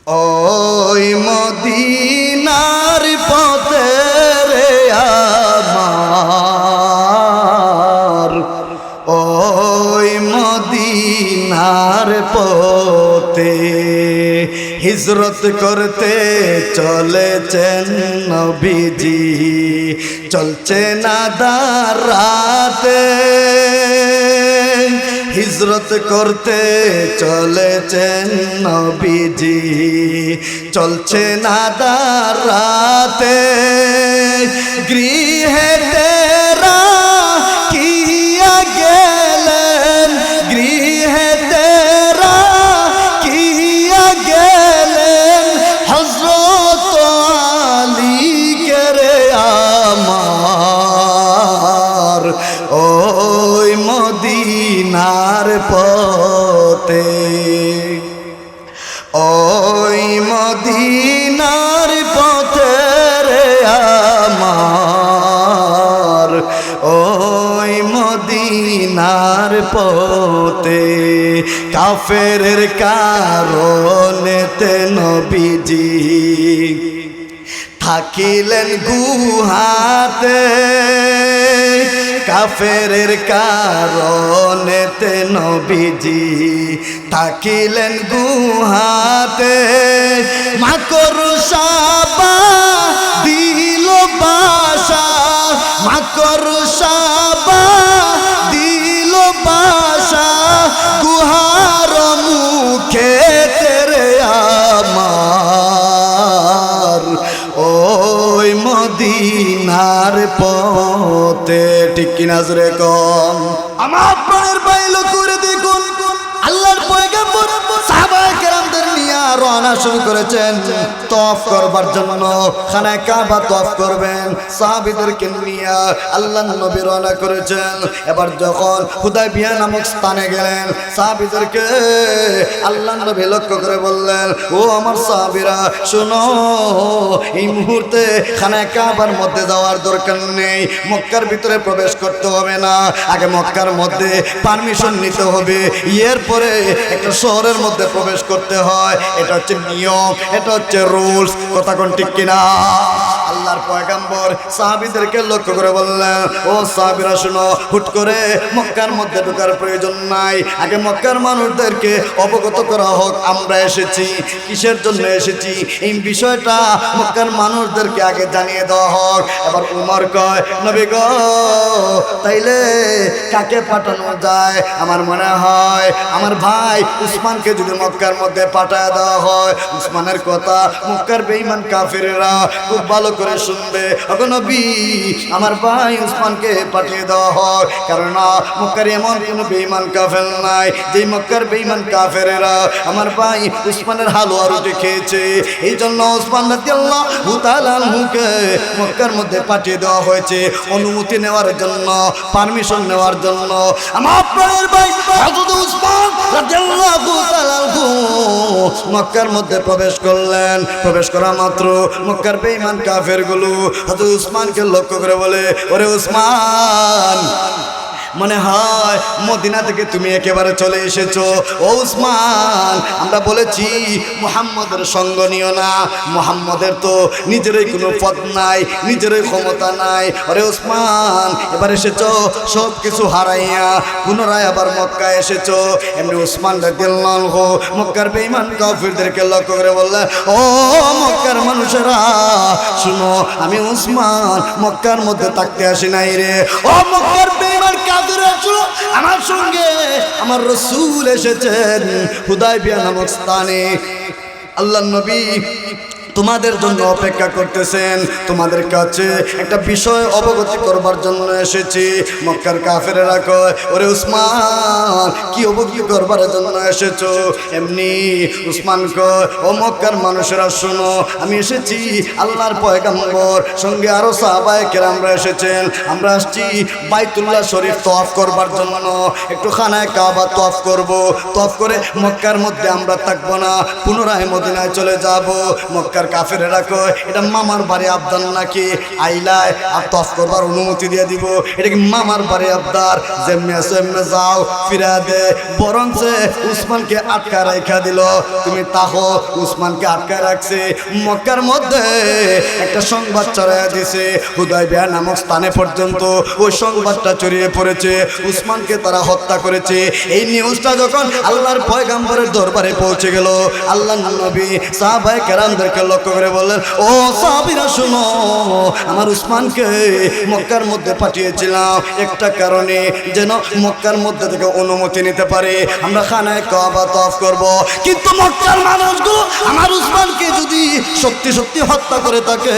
ওই মদিনার পথে রে আমার, ওই মদিনার পথে হিজরত করতে চলেছেন নবীজি, চলছে না দারাতে। হিজরত করতে চলেছেন নবীজি, চলছে না দারাতে। গৃহে তেরা কিয়া গেলেন, গৃহে তেরা কিয়া গেলেন হযরত আলী কে রে আমার, ওই মদিনার পথে, ওই মদিনার পথে রে আমার, ওই মদিনার পথে। কাফেরের কারণেতে নবীজি থাকিলেন গুহাতে, কাফেরের কারণেতে নবীজি থাকিলেন গুহাতে। মাকড়সা দিল বাসা, মাকড়সা দিল বাসা গুহার মুখে তেরে আমার, ওই মদিনার পথে। ঠিক কিনা জোরে কন? আমার প্রাণের বাইলো করে দেখুন, আল্লাহর পয়গম্বর সাহাবায়ে কেরামদের নিয়ে রওনা শুরু করেছেন তওয়াফ করবার জন্য। খানায়ে কাবা তওয়াফ করবেন, সাহাবীদেরকে নিয়ে আল্লাহর নবী রওনা করেছেন। এবার যখন হুদায়বিয়া নামক স্থানে গেলেন, সাহাবীদেরকে আল্লাহর নবী লক্ষ্য করে বললেন, ও আমার সাহাবীরা শোনো, এই মুহূর্তে খানায়ে কাবার মধ্যে যাওয়ার দরকার নেই, মক্কার ভিতরে প্রবেশ করতে হবে না, আগে মক্কার মধ্যে পারমিশন নিতে হবে, এরপরে একটা শহরের মধ্যে প্রবেশ করতে হয়। এটা হচ্ছে নিয়ম, এটা হচ্ছে রুলস। কথা কোন ঠিক কিনা? আল্লাহর পয়গম্বর সাহাবীদেরকে লক্ষ্য করে বললেন, ও সাহাবীরা শুনো, হুট করে মক্কার মধ্যে ঢোকার প্রয়োজন নাই, আগে মক্কার মানুষদেরকে অবগত করা হোক আমরা এসেছি, কিসের জন্য এসেছি, এই বিষয়টা মক্কার মানুষদেরকে আগে জানিয়ে দেওয়া হোক। এবার উমর কয়, নবী গো, তাইলে কাকে পাঠানো যায়? আমার মনে হয় আমার ভাই উসমানকে যদি মক্কার মধ্যে পাঠায় দেওয়া হয়, উসমানের কথা মক্কার বেঈমান কাফেররা খুব ভালো করে শুনবে। ওগো নবী, আমার ভাই উসমানকে পাঠিয়ে দেওয়া হয়, কারণ মক্কার এমন কোনো বেঈমান কাফের নাই যে মক্কার বেঈমান কাফেররা আমার ভাই উসমানের হালুয়া রুটি খেয়েছে। এই জন্য উসমান রাদিয়াল্লাহু তাআলা আনহুকে মক্কার মধ্যে পাঠিয়ে দেওয়া হয়েছে অনুমতি নেওয়ার জন্য, পারমিশন নেওয়ার জন্য। আমার প্রাণের ভাই হযরত উসমান রাদিয়াল্লাহু তাআলা আনহু মক্কার মধ্যে প্রবেশ করলেন। প্রবেশ করা মাত্র মক্কার বেঈমান কাফেরগুলো হযরত উসমানকে লক্ষ্য করে বলে, ওরে উসমান, মনে হয় মদিনা থেকে তুমি একেবারে চলে এসেছো। ও উসমান, আমরা বলেছি মুহাম্মদের সঙ্গ নিও না, মুহাম্মদের তো নিজেরই কোনো পদ নাই, নিজেরই ক্ষমতা নাই। আরে উসমান, এবার এসেছো সব কিছু হারাইয়া পুনরায় আবার মক্কা এসেছো। এমনি উসমান রাদিয়াল্লাহু আনহু মক্কার বেঈমান কাফিরদেরকে লক্ষ্য করে বললেন, ও মক্কার মানুষেরা শুনো, আমি উসমান মক্কার মধ্যে থাকতে আসি নাই রে। ও মক্কার বেঈমান কাফিররা শুনো, আমার সঙ্গে আমার রাসূল এসেছেন হুদায়বিয়া নামক স্থানে। আল্লাহর নবী তোমাদের জন্য অপেক্ষা করতেছেন, তোমাদের কাছে একটা বিষয় অবগতি করবার জন্য এসেছি। মক্কার কাফেরেরা কয়, ওরে উসমান, কি অবগতি করবার জন্য এসেছো? এমনি উসমান কয়, ও মক্কার মানুষেরা শোনো, আমি এসেছি আল্লাহর পয়গম্বর সঙ্গে আরো সাহাবায়ে কেরামরা এসেছেন, আমরা আসছি বাইতুল্লাহ শরীফ তওয়াফ করবার জন্য, একটু খানায়ে কাবা তওয়াফ করব, তওয়াফ করে মক্কার মধ্যে আমরা থাকবো না, পুনরায় মদিনায় চলে যাব। মক্কার কাফেরেরা কয় এটা মামার বাড়ি আবদার নাকি আইলায় আর তফ করবার অনুমতি দিয়ে দিব এটা কি মামার বাড়ি আবদার যেমনি আছে এমনি যাও ফিরা দে বরঞ্চ উসমানকে আটকা রাখা দিল তুমি তাহো উসমানকে আটকা রাখছে মক্কার মধ্যে একটা সংবাদ ছড়াইয়া দিছে হুদায়বিয়া নামক স্থানে পর্যন্ত ওই সংবাদটা ছড়িয়ে পড়েছে উসমানকে তারা হত্যা করেছে এই নিউজটা যখন আল্লাহর পয়গম্বরের দরবারে পৌঁছে গেল আল্লাহর নবী সাহাবায়ে কেরামদেরকে লক্ষ্য করে বললেন ও সাহাবীরা শুনো আমার উসমানকে মক্কার মধ্যে পাঠিয়েছিলাম একটা কারণে যেন মক্কার মধ্যে থেকে অনুমতি নিতে পারে আমরা খানায় কাবা তওয়াফ করব কিন্তু মক্কার মানুষগুলো আমার উসমানকে যদি সত্যি সত্যি হত্যা করে থাকে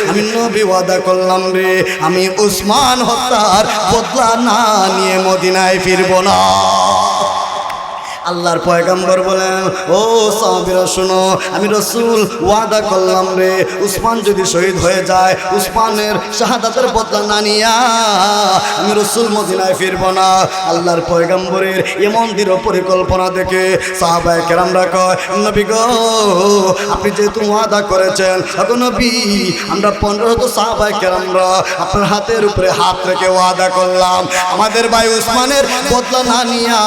আমি নবী ওয়াদা করলাম রে আমি উসমান হত্যার বদলা না নিয়ে মদিনায় ফিরব না আল্লাহর পয়গম্বর বলেন ও সাহাবীরা শুনো আমি রাসূল ওয়াদা করলাম রে উসমান যদি শহীদ হয়ে যায় উসমানের শাহাদাতের বদলা না নিয়া আমি রাসূল মদিনায় ফিরব না আল্লাহর পয়গম্বরের এমন দৃঢ় পরিকল্পনা দেখে সাহাবায়ে কেরামরা কয় নবী গো আপনি যেহেতু ওয়াদা করেছেন এখন নবী আমরা 1500 সাহাবায়ে কেরামরা আপনার হাতের উপরে হাত রেখে ওয়াদা করলাম আমাদের ভাই উসমানের বদলা না নিয়া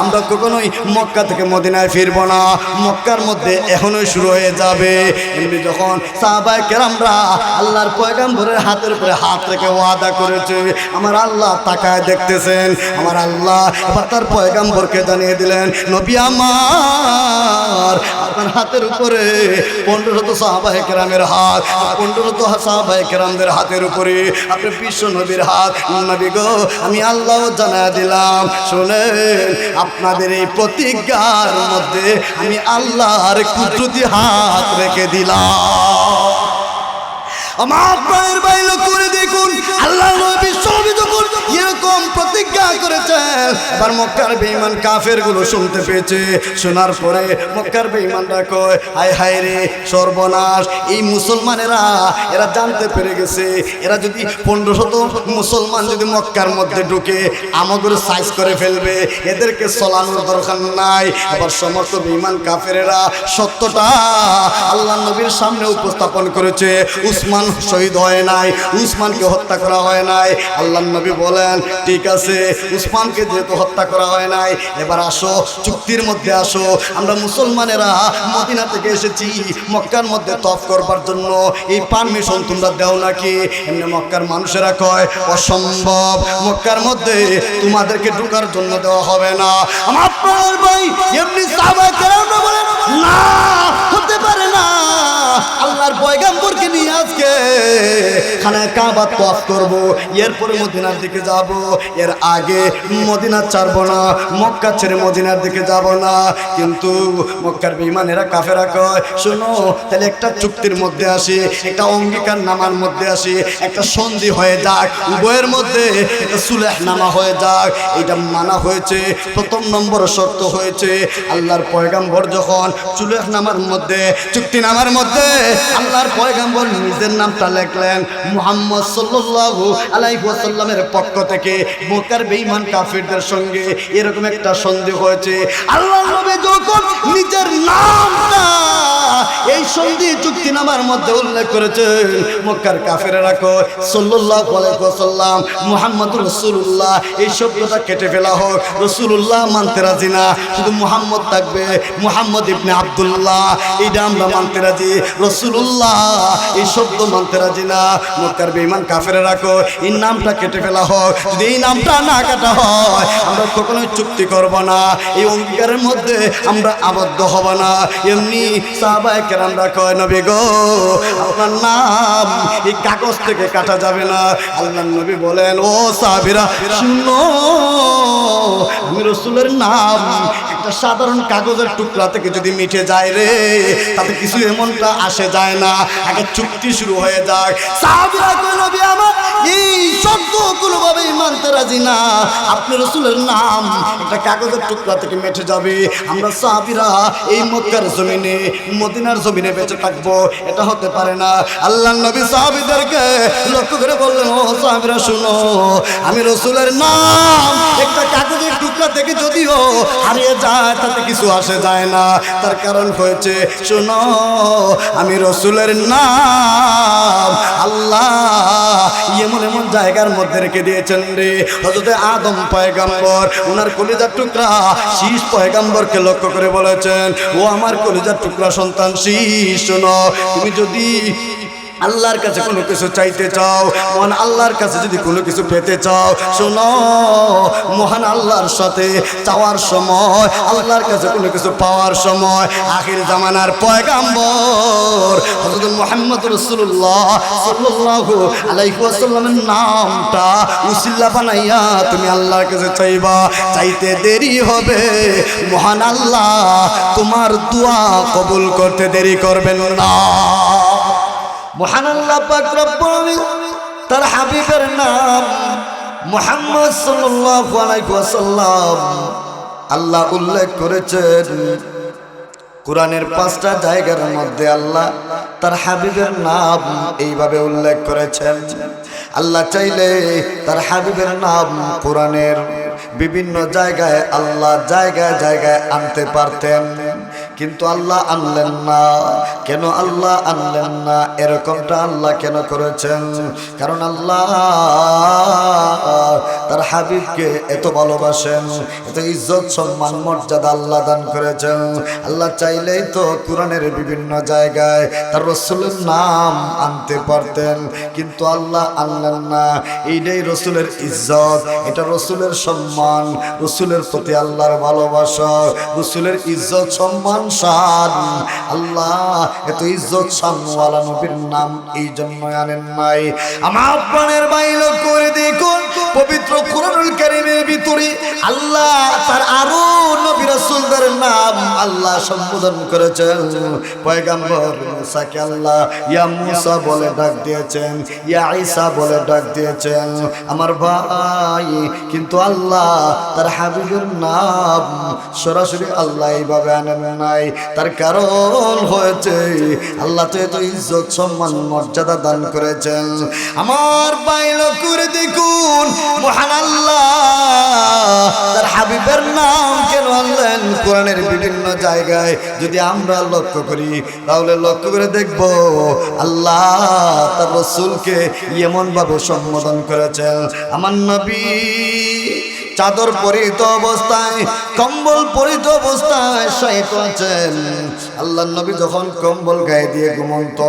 আমরা কখনোই মক্কা থেকে মদিনায় ফিরব না মক্কার মধ্যে এখনোই শুরু হয়ে যাবে এমনি যখন সাহাবায়ে কেরামরা আল্লাহর পয়গম্বরের হাতের উপরে হাত রেখে ওয়াদা করেছে আমার আল্লাহ তাকায় দেখতেছেন আমার আল্লাহ এবার তার পয়গম্বরকে জানিয়ে দিলেন নবী আমার আপনার হাতের উপরে 1500 সাহাবায়ে কেরামের হাত 1500 সাহাবায়ে কেরামদের হাতের উপরে আপনি বিশ্ব নবীর হাত নবী গো আমি আল্লাহ জানায় দিলাম শুনেন আপনাদের এই প্রতিজ্ঞার মধ্যে আমি আল্লাহর কুদরতি হাত রেখে দিলাম আমার প্রাণের বাইরে করে দেখুন আল্লাহ নবী সবই যখন এরকম প্রতিজ্ঞা করেছেন এবার মক্কার বেঈমান কাফেরগুলো শুনতে পেয়েছে শোনার পরে মক্কার বেঈমানরা কয় হায় হায় রে সর্বনাশ এই মুসলমানেরা এরা জানতে পেরে গেছে এরা যদি 1500 মুসলমান যদি মক্কার মধ্যে ঢুকে আমাদের সাইজ করে ফেলবে এদেরকে চলানোর দরকার নাই আবার সমস্ত বেঈমান কাফেরেরা সত্যটা আল্লাহ নবীর সামনে উপস্থাপন করেছে উসমান শহীদ হয় নাই উসমানকে হত্যা করা হয় নাই আল্লাহর নবী বলেন ঠিক আছে উসমানকে যেহেতু হত্যা করা হয় নাই এবার আসো চুক্তির মধ্যে আসো আমরা মুসলমানেরা মদিনা থেকে এসেছি মক্কার মধ্যে তওয়াফ করবার জন্য এই পারমিশন তোমরা দাও নাকি এমনি মক্কার মানুষেরা কয় অসম্ভব মক্কার মধ্যে তোমাদেরকে ঢোকার জন্য দেওয়া হবে না আমার আপনার ভাই এমনি সাহাবায়ে কেরামরা বলেন না হতে পারে না আল্লাহর পয়গম্বরকে নিয়ে আজকে খানায় কাবা তওয়াফ করব এরপরে মদিনার দিকে যাব এর আগে মদিনা ছাড়ব না মক্কা ছেড়ে মদিনার দিকে যাব না কিন্তু মক্কার বেঈমানেরা কাফেরা কয় শোনো তাহলে একটা চুক্তির মধ্যে আসি একটা অঙ্গীকার নামার মধ্যে আসি একটা সন্ধি হয়ে যাক উভয়ের মধ্যে একটা সুলহ নামা হয়ে যাক এটা মানা হয়েছে প্রথম নম্বর শর্ত হয়েছে আল্লাহর পয়গম্বর যখন সুলহ নামার মধ্যে চুক্তি নামার মধ্যে আল্লাহর পয়গম্বর নিজের নামটা লিখলেন মুহাম্মদ সাল্লাল্লাহু আলাইহি ওয়াসাল্লামের পক্ষ থেকে মক্কার বেঈমান কাফিরদের সঙ্গে এরকম একটা সন্ধি হয়েছে আল্লাহর নবী যখন নিজের নামটা এই সন্ধি চুক্তি নামার মধ্যে উল্লেখ করেছেন মক্কার কাফেরেরা কয় সাল্লাল্লাহু আলাইহি ওয়াসাল্লাম মুহাম্মদুর রাসূলুল্লাহ এই শব্দটা কেটে ফেলা হোক রাসূলুল্লাহ মানতে রাজি না শুধু মুহাম্মদ থাকবে মুহাম্মদ ইবনে আব্দুল্লাহ এইটা আমরা মানতে রাজি রাসূলুল্লাহ এই শব্দ মানতে রাজি না মক্কার বেঈমান কাফেরেরা কয় এই নামটা কেটে ফেলা হোক যদি এই নামটা না কাটা হয় আমরা কখনোই চুক্তি করব না এই অঙ্গীকারের মধ্যে আমরা আবদ্ধ হব না এমনি সাহাবায়ে কেরামরা কয় নবী গো আপনার নাম এই কাগজ থেকে কাটা যাবে না আল্লাহর নবী বলেন ও সাহাবীরা শুনো আমি রাসূলের নাম একটা সাধারণ কাগজের টুকরা থেকে যদি মিটে যায় রে তাতে কিছু এমনটা আসে যায় না আগে চুক্তি শুরু হয়ে যায় সাহাবীরা কয় নবী আমার এই শব্দ কোনোভাবেই মানতে রাজি না আপনি রাসূলের নাম একটা কাগজের টুকরা থেকে মিটে যাবে আমরা সাহাবীরা এই মক্কার জমিনে মদিনার জমিনে বেঁচে থাকবো এটা হতে পারে না আল্লাহর নবী সাহাবীদেরকে লক্ষ্য করে বললেন ও সাহাবীরা শুনো আমি রাসূলের নাম একটা কাগজের টুকরা থেকে যদিও হারিয়ে যায় চায় তাতে কিছু আসে যায় না। তার কারণ হয়েছে, শোনো, আমি রসুলের নাম আল্লাহ এমন এমন জায়গার মধ্যে রেখে দিয়েছেন রে। হযরতে আদম পয়গম্বর ওনার কলিজার টুকরা শীষ পয়গম্বরকে লক্ষ্য করে বলেছেন, ও আমার কলিজার টুকরা সন্তান শীষ, শোনো, তুমি যদি আল্লাহর কাছে কোনো কিছু চাইতে চাও, মহান আল্লাহর কাছে যদি কোনো কিছু পেতে চাও, শোনো, মহান আল্লাহর সাথে চাওয়ার সময়, আল্লাহর কাছে কোনো কিছু পাওয়ার সময়, আখির জামানার পয়গাম্বর হযরত মুহাম্মদ রাসূলুল্লাহ সাল্লাল্লাহু আলাইহি ওয়াসাল্লামের নামটা উসিলা বানাইয়া তুমি আল্লাহর কাছে চাইবা। চাইতে দেরি হবে, মহান আল্লাহ তোমার দোয়া কবুল করতে দেরি করবেন না। মহান আল্লাহ পাক রব্বুল আলামিন তার হাবিবের নাম মুহাম্মদ সাল্লাল্লাহু আলাইহি ওয়াসাল্লাম আল্লাহ উল্লেখ করেছেন কোরআনের 5টা জায়গার মধ্যে। আল্লাহ তার হাবিবের নাম এইভাবে উল্লেখ করেছেন। আল্লাহ চাইলে তার হাবিবের নাম কোরআনের বিভিন্ন জায়গায় আল্লাহ জায়গায় জায়গায় আনতে পারতেন, কিন্তু আল্লাহ আনলেন না। কেন আল্লাহ আনলেন না? এরকমটা আল্লাহ কেন করেছেন? কারণ আল্লাহ তার হাবিবকে এত ভালোবাসেন, এত ইজ্জত সম্মান মর্যাদা আল্লাহ দান করেছেন। আল্লাহ চাইলেই তো কোরআনের বিভিন্ন জায়গায় তার রসুলের নাম আনতে পারতেন, কিন্তু আল্লাহ আনলেন না। এইটাই রসুলের ইজ্জত, এটা রসুলের সম্মান, রসুলের প্রতি আল্লাহর ভালোবাসা, রসুলের ইজ্জত সম্মান শান। আল্লাহ এত ইজ্জত শানওয়ালা নবীর নাম এই জন্য আনেন নাই। আমার প্রাণের বাইল করে দেখুন পবিত্র কুরআনুল কারীমের ভিতরে আল্লাহ তার আরো নবী রাসূলদের নাম আল্লাহ সম্বোধন করেছেন। পয়গম্বর মুসাকে আল্লাহ ইয়া মুসা বলে ডাক দিয়েছেন, ইয়া ঈসা বলে ডাক দিয়েছেন আমার ভাই, কিন্তু আল্লাহ তার হাবিবের নাম সরাসরি আল্লাহ এইভাবে আনেন নাই। তার কারণ হয়েছে আল্লাহ তো এত ইজ্জত সম্মান মর্যাদা দান করেছেন। আমার বাইল করে দেখুন মহান আল্লাহ তার হাবিবের নাম কেন আনলেন কোরআনের বিভিন্ন জায়গায়। যদি আমরা লক্ষ্য করি তাহলে লক্ষ্য করে দেখব আল্লাহ তার রাসূলকে এমন ভাবে সম্বোধন করেছেন। আমার নবী চাদর পরিহিত অবস্থায়, কম্বল পরিহিত অবস্থায় শায়িত আছেন। আল্লাহর নবী যখন কম্বল গায়ে দিয়ে ঘুমন্ত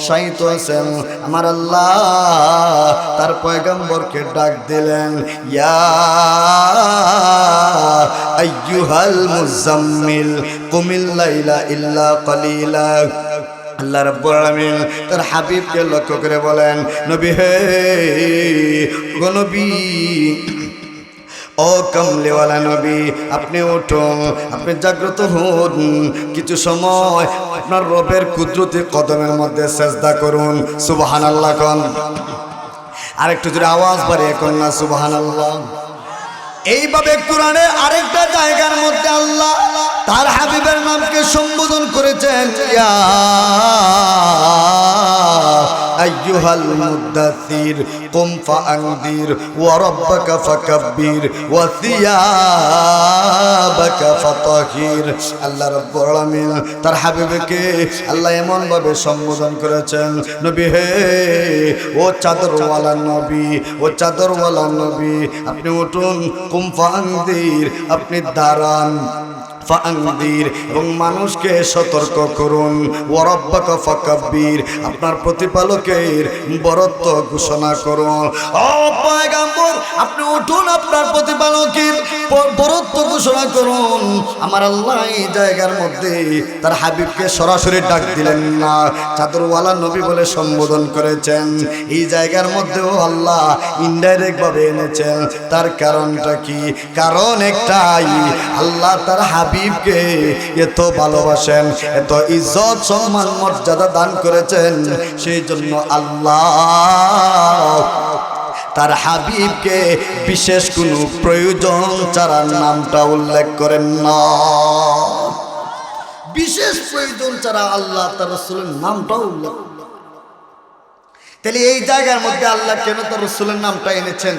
শায়িত আছেন, আমার আল্লাহ তার পয়গম্বরকে ডাক দিলেন, ইয়া আইয়ুহাল মুজাম্মিল কুমিল লাইলা ইল্লা কালিলা। আল্লাহ রাব্বুল আলামিন তার হাবিবকে লক্ষ্য করে বলেন, নবী হে, গো নবী, ও কমলেওয়ালা নবী, আপনি উঠুন, আপনি জাগ্রত হন, কিছু সময় আপনার রবের কুদরতি কদমের মধ্যে সেজদা করুন। সুবহানাল্লাহ কোন, আরেকটু জোরে আওয়াজ বাড়িয়ে কোন না সুবহানাল্লাহ। এইভাবে কোরআনে আরেকটা জায়গার মধ্যে আল্লাহ তার হাবিবের নামকে সম্বোধন করেছেন, ইয়া আইয়ুহাল মুদাথির কুম ফাআনদির ওয়া রাব্বাকা ফাকাব্বির ওয়া সিয়াবাকা ফাতাহির। আল্লাহ রাব্বুল আলামিন তার হাবিবকে আল্লাহ এমন ভাবে সম্বোধন করেছেন, নবী হে, ও চাদরওয়ালা নবী, ও চাদরওয়ালা নবী, আপনি উঠুন, কুম ফাআনদির, আপনি দাঁড়ান, ফাআনদির, এবং মানুষকে সতর্ক করুন, ওয়া রাব্বাকা ফাকাব্বির, আপনার প্রতিপালকের বরত্ব ঘোষণা করুন। ও পয়গম্বর, আপনি উঠুন, আপনার প্রতিপালকের বরত্ব ঘোষণা করুন। আমার আল্লাহ এই জায়গার মধ্যে তার হাবিবকে সরাসরি ডাক দিলেন না, চাদরওয়ালা নবী বলে সম্বোধন করেছেন। এই জায়গার মধ্যেও আল্লাহ ইনডাইরেক্ট ভাবে এনেছেন। তার কারণটা কি? কারণ একটাই, আল্লাহ তার হাবিবকে এত ভালোবাসেন, এত ইজ্জত সম্মান মর্যাদা দান করেছেন, সেই জন্য আল্লাহ তার হাবিবকে বিশেষ কোনো প্রয়োজন ছাড়া নামটা উল্লেখ করেন না। বিশেষ প্রয়োজন ছাড়া আল্লাহ তার রাসূলের নামটা উল্লেখ করেন। তাহলে এই জায়গার মধ্যে আল্লাহ কেন তার রাসূলের নামটা এনেছেন?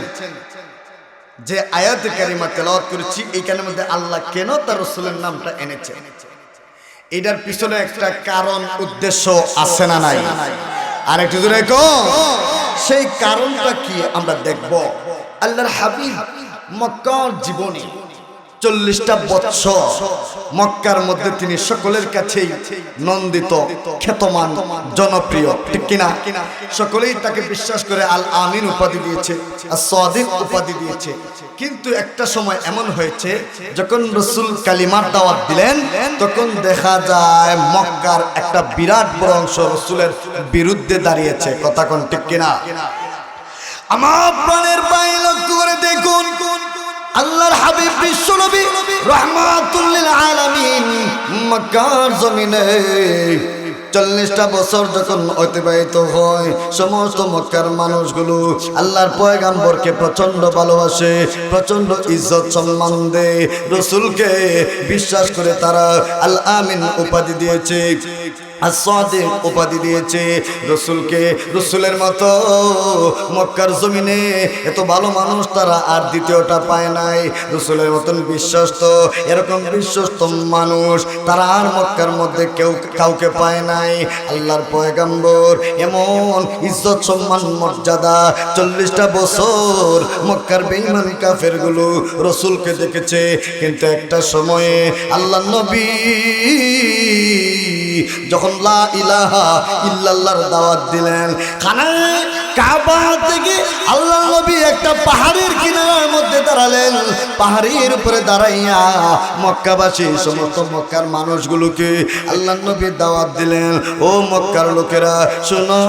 যে আয়াতে কারিমা তেলাওয়াত করেছি এইখানের মধ্যে আল্লাহ কেন তার রাসূলের নামটা এনেছে, এটার পিছনে একটা কারণ উদ্দেশ্য আছে না নাই? আর একটু জোরে কও, সেই কারণটা কি আমরা দেখব। আল্লাহর হাবিব মক্কার জীবনে 40টা বছর মক্কার মধ্যে তিনি সকলের কাছেই নন্দিত, খ্যাতমান, জনপ্রিয়, ঠিক কিনা? সকলেই তাকে বিশ্বাস করে আল আমিন উপাধি দিয়েছে, as-সাদিক উপাধি দিয়েছে। কিন্তু একটা সময় এমন হয়েছে, যখন রাসূল কালিমার দাওয়াত দিলেন, তখন দেখা যায় মক্কার একটা বিরাট বড় অংশ রাসূলের বিরুদ্ধে দাঁড়িয়েছে। কথা কোন ঠিক কিনা? আমার প্রাণের ভাই লক্ষ্য করে দেখুন, আল্লাহর হাবিব বিশ্বনবী রাহমাতুল লিল আলামিন মক্কার জমিনে 40টা বছর যখন অতিবাহিত হয়, সমস্ত মক্কার মানুষগুলো আল্লাহর পয়গম্বরকে প্রচন্ড ভালোবাসে, প্রচন্ড ইজ্জত সম্মান দেয়, রাসূলকে বিশ্বাস করে তারা আল আমিন উপাধি দিয়েছে, as-সাদিক উপাধি দিয়েছে। রাসূলকে রাসূলের মতো মক্কার জমিনে এত ভালো মানুষ তারা আর দ্বিতীয়টা পায় নাই। রাসূলের মতন বিশ্বস্ত, এরকম বিশ্বস্ত মানুষ তারা আর মক্কার মধ্যে কেউ কাউকে পায় নাই। আল্লাহর পয়গম্বর এমন ইজ্জত সম্মান মর্যাদা 40টা বছর মক্কার বেঈমান কাফেরগুলো রাসূলকে দেখেছে। কিন্তু একটা সময়ে আল্লাহর নবী যখন লা ইলাহা ইল্লাল্লাহর দাওয়াত দিলেন, খানায় কাবা থেকে আল্লাহর নবী একটা পাহাড়ের কিনারার মধ্যে দাঁড়ালেন। পাহাড়ের উপরে দাঁড়াইয়া মক্কাবাসী সমস্ত মক্কার মানুষগুলোকে আল্লাহর নবী দাওয়াত দিলেন, ও মক্কার লোকেরা শোনো,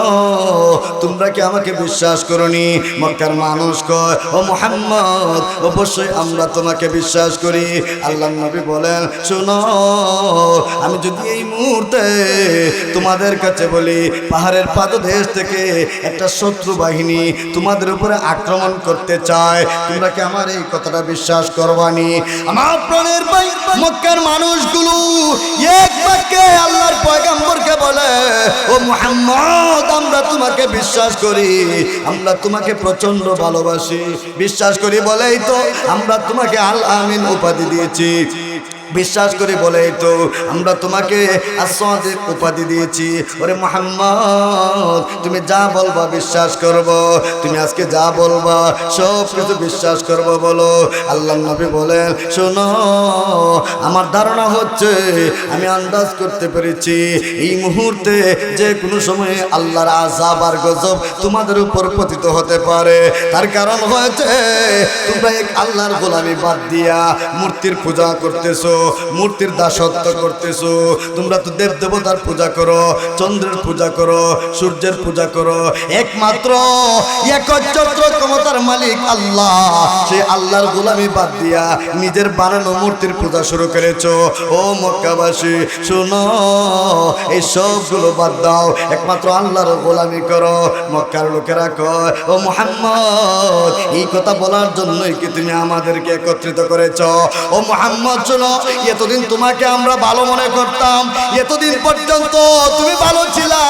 তোমরা কি আমাকে বিশ্বাস করনি? মক্কার মানুষ কয়, ও মুহাম্মদ, অবশ্যই আমরা তোমাকে বিশ্বাস করি। আল্লাহর নবী বলেন, শোনো, আমি যদি এই মুহূর্তে তোমাদের কাছে বলি, পাহাড়ের পাদদেশ থেকে একটা শত্রু বাহিনী তোমাদের উপরে আক্রমণ করতে চায়, তোমরা কি আমার এই কথাটা বিশ্বাস করবানি? আমার প্রাণের ভাই মক্কার মানুষগুলো এক বাক্যে আল্লাহর পয়গম্বরকে বলে, ও মুহাম্মদ, আমরা তোমাকে বিশ্বাস করি, আমরা তোমাকে প্রচন্ড ভালোবাসি। বিশ্বাস করি বলেই তো আমরা তোমাকে আল আমিন উপাধি দিয়েছি। বিশ্বাস করি বলেই তো আমরা তোমাকে as-সাদিক উপাধি দিয়েছি। ওরে মুহাম্মদ, তুমি যা বলবা বিশ্বাস করব, তুমি আজকে যা বলবা সব কিছু বিশ্বাস করব বলো। আল্লাহর নবী বলেন, শোনো, আমার ধারণা হচ্ছে, আমি আন্দাজ করতে পেরেছি, এই মুহূর্তে যে কোনো সময়ে আল্লাহর আযাব আর গজব তোমাদের উপর পতিত হতে পারে। তার কারণ হয়েছে তোমরা এক আল্লাহর গোলামি বাদ দিয়া মূর্তির পূজা করতেছো, মূর্তির দাসত্ব করতেছো। তোমরা তো দেব দেবতার পূজা করো, চন্দ্রের পূজা করো, সূর্যের পূজা করো, একমাত্র একচ্ছত্র ক্ষমতার মালিক আল্লাহ, সে আল্লাহর গোলামি বাদ দিয়া নিজের বানানো মূর্তির পূজা শুরু করেছো। ও মক্কাবাসী শোনো, এই সবগুলো বাদ দাও, একমাত্র আল্লাহর গোলামি করো। মক্কার লোকেরা কয়, ও মুহাম্মদ, এই কথা বলার জন্যই কি তুমি আমাদেরকে একত্রিত করেছ? ও মুহাম্মদ শোনো, এতদিন তোমাকে আমরা ভালো মনে করতাম, এতদিন পর্যন্ত তুমি ভালো ছিলা,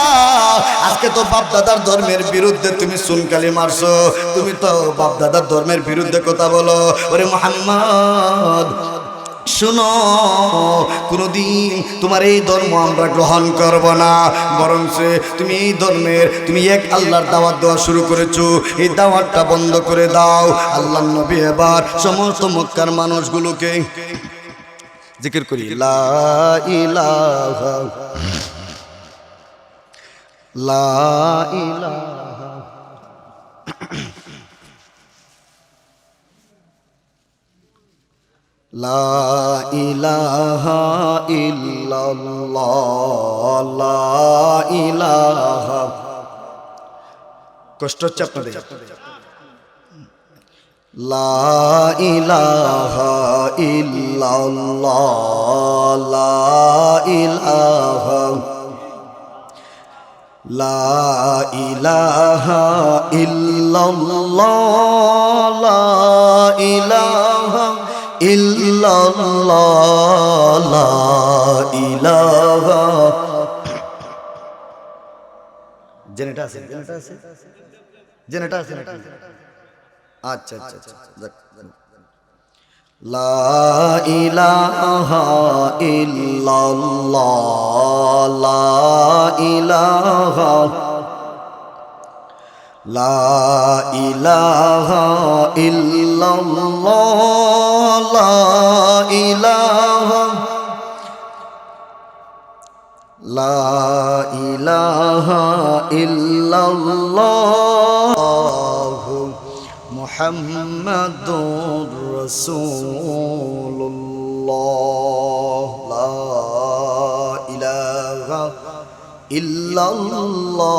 আজকে তো বাপ দাদার ধর্মের বিরুদ্ধে তুমি সুনকালি মারছো, তুমি তো বাপ দাদার ধর্মের বিরুদ্ধে কথা বলো। ওরে মুহাম্মদ শুনো, কোনদিন তোমার এই ধর্ম আমরা গ্রহণ করব না, বরং তুমি এই ধর্মের, তুমি এক আল্লাহর দাওয়াত দেওয়া শুরু করেছো, এই দাওয়াতটা বন্ধ করে দাও। আল্লাহর নবী এবার সমস্ত মক্কার মানুষগুলোকে জিকির করি, লা ইলাহা লা ইলাহা লা ইলাহা ইল্লাল্লাহ, লা ইলাহা। কষ্ট হচ্ছে আপনাদের? লা ইলাহা ইল্লাল্লাহ, লা ইলাহা, লা ইলাহা ইল্লাল্লাহ, লা ইলাহা ইল্লাল্লাহ, লা ইলাহা। জেনেটা আছে, জেনেটা আছে, জেনেটা আছে নাকি? আচ্ছা আচ্ছা আচ্ছা যাক। লা ইলাহা ইল্লাল্লাহ লা ইলাহা লা ইলাহা ইল্লাল্লাহ লা ইলাহা লা ইলাহা ইল্লাল্লাহ মুহাম্মাদুর রাসূলুল্লাহ লা ইলাহা ইল্লাল্লাহ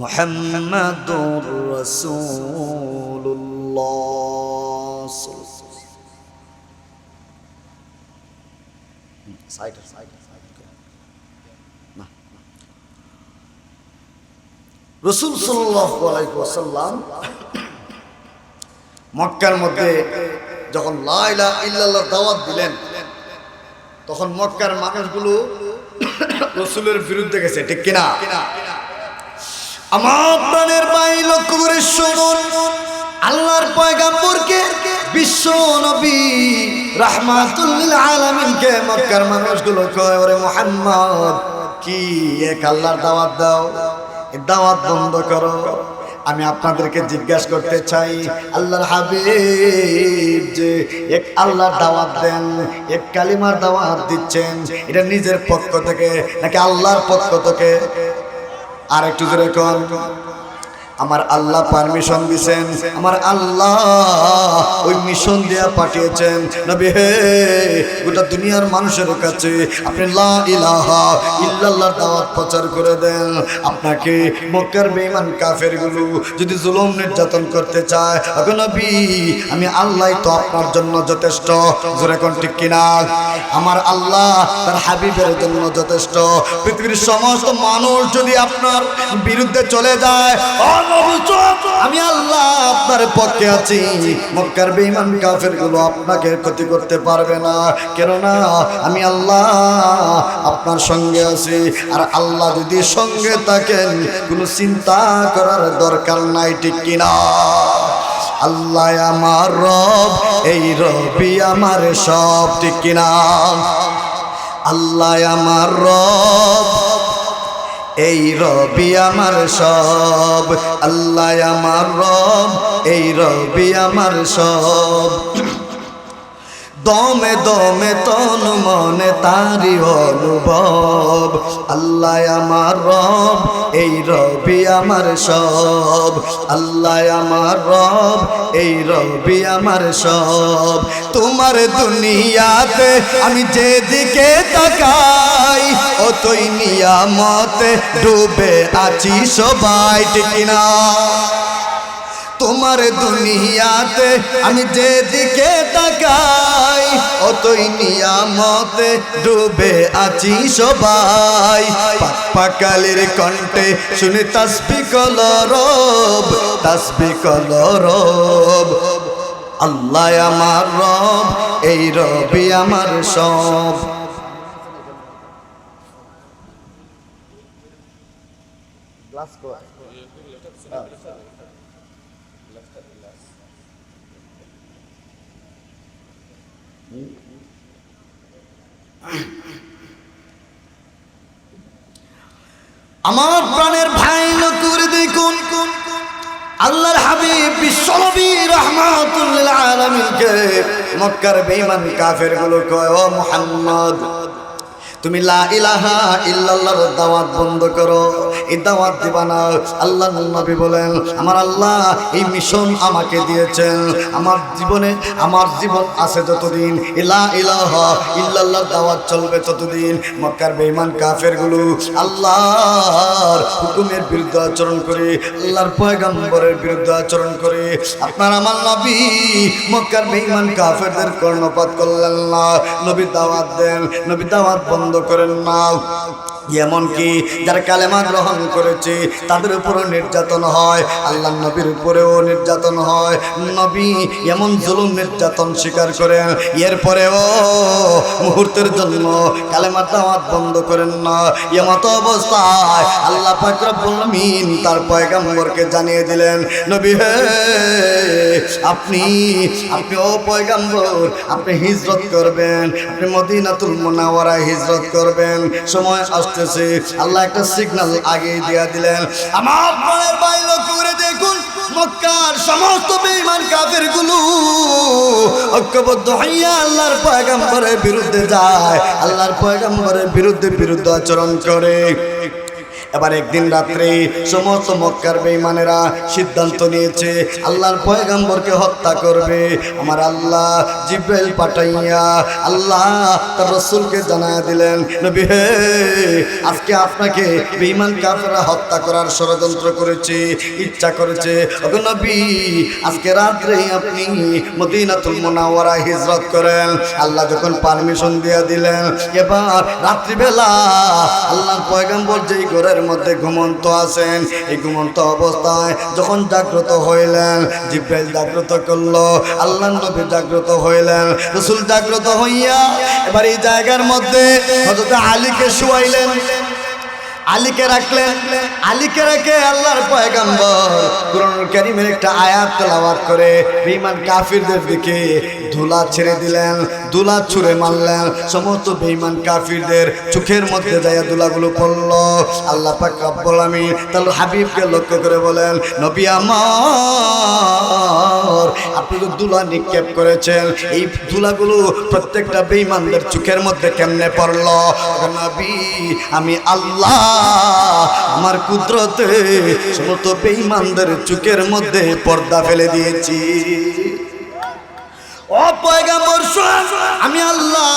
মুহাম্মাদুর রাসূলুল্লাহ। রাসূল সাল্লাল্লাহু আলাইহি ওয়াসাল্লাম মক্কার মধ্যে যখন লা ইলাহা ইল্লাল্লাহ দাওয়াত দিলেন, তখন মক্কার মানুষগুলো রাসূলের বিরুদ্ধে গেছে, ঠিক কিনা? আমার প্রাণের ভাই লক্ষ্য করে শুনুন, আল্লাহর পয়গম্বরকে বিশ্ব নবী রাহমাতুল লিল আলামিনকে মক্কার মানুষগুলো কয়, ওরে মুহাম্মদ কি এক আল্লাহর দাওয়াত দাও, এই দাওয়াত বন্ধ করো। আমি আপনাদেরকে জিজ্ঞাসা করতে চাই, আল্লাহর হাবিব যে এক আল্লাহর দাওয়াত দেন, এক কালিমার দাওয়াত দিচ্ছেন, এটা নিজের পক্ষ থেকে নাকি আল্লাহর পক্ষ থেকে? আর একটু জোরে কোন। আমার আল্লাহ পারমিশন দিয়েছেন, আমার আল্লাহ ওই মিশন দিয়া পাঠিয়েছেন। নবী হে, গোটা দুনিয়ার মানুষের কাছে আপনি লা ইলাহা ইল্লাল্লাহর দাওয়াত প্রচার করে দেন। আপনাকে মক্কার বেঈমান কাফেরগুলো যদি জুলুম নির্যাতন করতে চায়, ওগো নবী আমি আল্লাহই তো আপনার জন্য যথেষ্ট। জোরে কোন ঠিক কিনা? আমার আল্লাহ তার হাবিবের জন্য যথেষ্ট। পৃথিবীর সমস্ত মানুষ যদি আপনার বিরুদ্ধে চলে যায়, আমি আল্লাহ আপনার পক্ষে আছি। মক্কার বেঈমান কাফেরগুলো আপনাকে ক্ষতি করতে পারবে না, কেননা আমি আল্লাহ আপনার সঙ্গে আছি। আর আল্লাহ যদি সঙ্গে থাকেন, কোনো চিন্তা করার দরকার নাই, ঠিক কিনা? আল্লাহ আমার রব, এই রবি আমার সব, ঠিক কিনা? আল্লাহ আমার রব, এই রবি আমার সব। আল্লাহ আমার রব, এই রবি আমার সব। দমে দমে তন মনে তারি অনুভব। আল্লাহ আমার রব, এই রবি আমার সব। আল্লাহ আমার রব, এই রবি আমার সব। তোমার দুনিয়াতে আমি যেদিকে তাকাই, অতই নিয়ামতে ডুবে আছি সবাই, ঠিক না? তোমার দুনিয়াতে আমি যেদিকে তাকাই, অতই নিয়ামতে ডুবে আছি সবাই। পাকালির কণ্ঠে শুনে তাসবিহ কলরব, তাসবিহ কলরব। আল্লাহ আমার রব, এই রবি আমার সব। আমার প্রাণের ভাই নকুর দেখুন, আল্লাহর হাবিব বিশ্বনবী রাহমাতুল লিল আলামিনকে মক্কার বেঈমান কাফেরগুলো কয়, ও মুহাম্মদ তুমি লা ইলাহা ইল্লাল্লাহর দাওয়াত বন্ধ করো, এই দাওয়াত দিবা না। আল্লাহ নবী বলেন, আমার আল্লাহ এই মিশন আমাকে দিয়েছেন, আমার জীবনে আমার জীবন আছে যতদিন লা ইলাহা ইল্লাল্লাহর দাওয়াত চলবে ততদিন। মক্কার বেঈমান কাফেরগুলো আল্লাহর হুকুমের বিরুদ্ধে আচরণ করে, আল্লাহর পয়গম্বরের বিরুদ্ধে আচরণ করে। আপনার আমার নবী মক্কার বেঈমান কাফেরদের কর্ণপাত করলেন না, নবী দাওয়াত দেন, নবী দাওয়াত বন্ধ করেন না। এমনকি যারা কালেমা গ্রহণ করেছে তাদের উপরও নির্যাতন হয়, আল্লাহ নবীর উপরেও নির্যাতন হয়। নবী এমন জুলুম নির্যাতন স্বীকার করেন, এরপরেও মুহূর্তের জন্য কালেমার দাওয়াত বন্ধ করেন না। এমত অবস্থায় আল্লাহ পাক রব্বুল আমিন তার পয়গম্বরকে জানিয়ে দিলেন, নবী হে, আপনি ও পয়গম্বর, আপনি হিজরত করবেন, আপনি মদিনাতুল মুনাওয়ারায় হিজরত করবেন। সময় আসতেছে, আল্লাহ একটা সিগন্যাল আগে দিয়ে দিলেন। আমার মনের বাইরে করে দেখুন, মক্কার সমস্ত বেঈমান কাফেরগুলো ঐক্যবদ্ধ হইয়া আল্লাহর পয়গম্বরের বিরুদ্ধে যায়, আল্লাহর পয়গম্বরের বিরুদ্ধে আচরণ করে। এবার একদিন রাত্রে সমস্ত মক্কার বেঈমানেরা সিদ্ধান্ত নিয়েছে আল্লাহর পয়গম্বরকে হত্যা করবে। আমার আল্লাহ জিব্রাইল পাঠাইয়া আল্লাহ তার রাসূলকে জানায়া দিলেন, নবী হে, আজকে আপনাকে বেঈমান কাফেররা হত্যা করার ষড়যন্ত্র করেছে, ইচ্ছা করেছে। ওগো নবী, আজকে রাত্রে আপনি মদিনাতুল মুনাওয়ারায় হিজরত করেন। আল্লাহ যখন পারমিশন দিয়ে দিলেন, এবার রাত্রিবেলা আল্লাহর পয়গম্বর যেই ঘরের মধ্যে ঘুমন্ত আছেন, এই ঘুমন্ত অবস্থায় যখন জাগ্রত হইলেন, জিব্রাইল জাগ্রত করলো, আল্লাহ নবী জাগ্রত হইলেন। রাসূল জাগ্রত হইয়া এবার এই জায়গার মধ্যে হযরত আলীকে শুয়াইলেন, আলীকে রাখলেন। আলীকে রেখে আল্লাহর পয়গম্বর কুরআনুল কারীমের একটা আয়াত তেলাওয়াত করে বেঈমান কাফিরদের দিকে ধুলা ছেড়ে দিলেন, ধুলা ছুঁড়ে মারলেন। সমস্ত বেঈমান কাফিরদের চোখের মধ্যে যায় ধুলাগুলো পড়ল। আল্লাহ পাক রব্বুল আমিন তার হাবিবকে লক্ষ্য করে বলেন, নবী আমার, আপনি তো ধুলা নিক্ষেপ করেছেন, এই ধুলাগুলো প্রত্যেকটা বেঈমানদের চোখের মধ্যে কেমনে পড়ল? নবী, আমি আল্লাহ আমার কুদরতে সমস্ত বেঈমানদের চোখের মধ্যে পর্দা ফেলে দিয়েছি। ও পয়গম্বর শুনুন, আমি আল্লাহ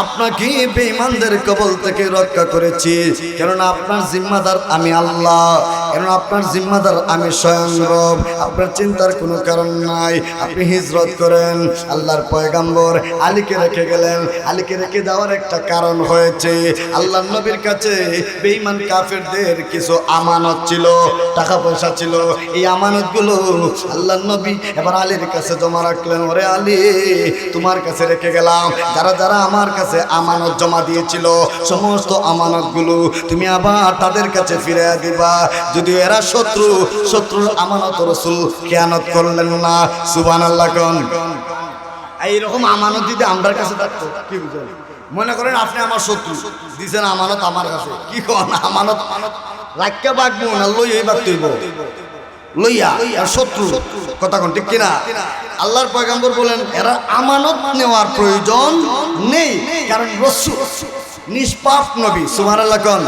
আপনাকে বেঈমানদের কবল থেকে রক্ষা করেছি, কেননা আপনার জিম্মাদার আমি আল্লাহ, কেননা আপনার জিম্মাদার আমি স্বয়ং রব। আপনার চিন্তার কোনো কারণ নাই, আপনি হিজরত করেন। আল্লাহর পয়গম্বর আলীকে রেখে গেলেন। আলীকে রেখে যাওয়ার একটা কারণ হয়েছে, আল্লাহর নবীর কাছে বেঈমান কাফেরদের কিছু আমানত ছিল, টাকা পয়সা ছিল। এই আমানতগুলো আল্লাহর নবী এবার আলীর কাছে জমা রাখলেন। ওরে আলী, তোমার কাছে রেখে গেলাম, যারা যারা আমার কাছে আমানত জমা দিয়েছিল সমস্ত আমানতগুলো তুমি আবার তাদের কাছে ফিরিয়ে দিবা। যদিও এরা শত্রুর আমানত রাসূল খেয়ানত করলেন না। সুবহানাল্লাহ কোন। এইরকম আমানত দিতে আমার কাছে থাকতো, কি বুঝলেন? মনে করেন আপনি আমার শত্রু, দিছেন আমানত আমার কাছে, কি কোন আমানত রাখা বাগবো না, লইয়াই বাগতইব, লইয়া শত্রু, কথা কোন ঠিক কিনা? আল্লাহর পয়গম্বর বলেন এরা আমানত নেওয়ার প্রয়োজন নেই, কারণ রাসূল নিষ্পাপ নবী। সুবহানাল্লাহ কোন।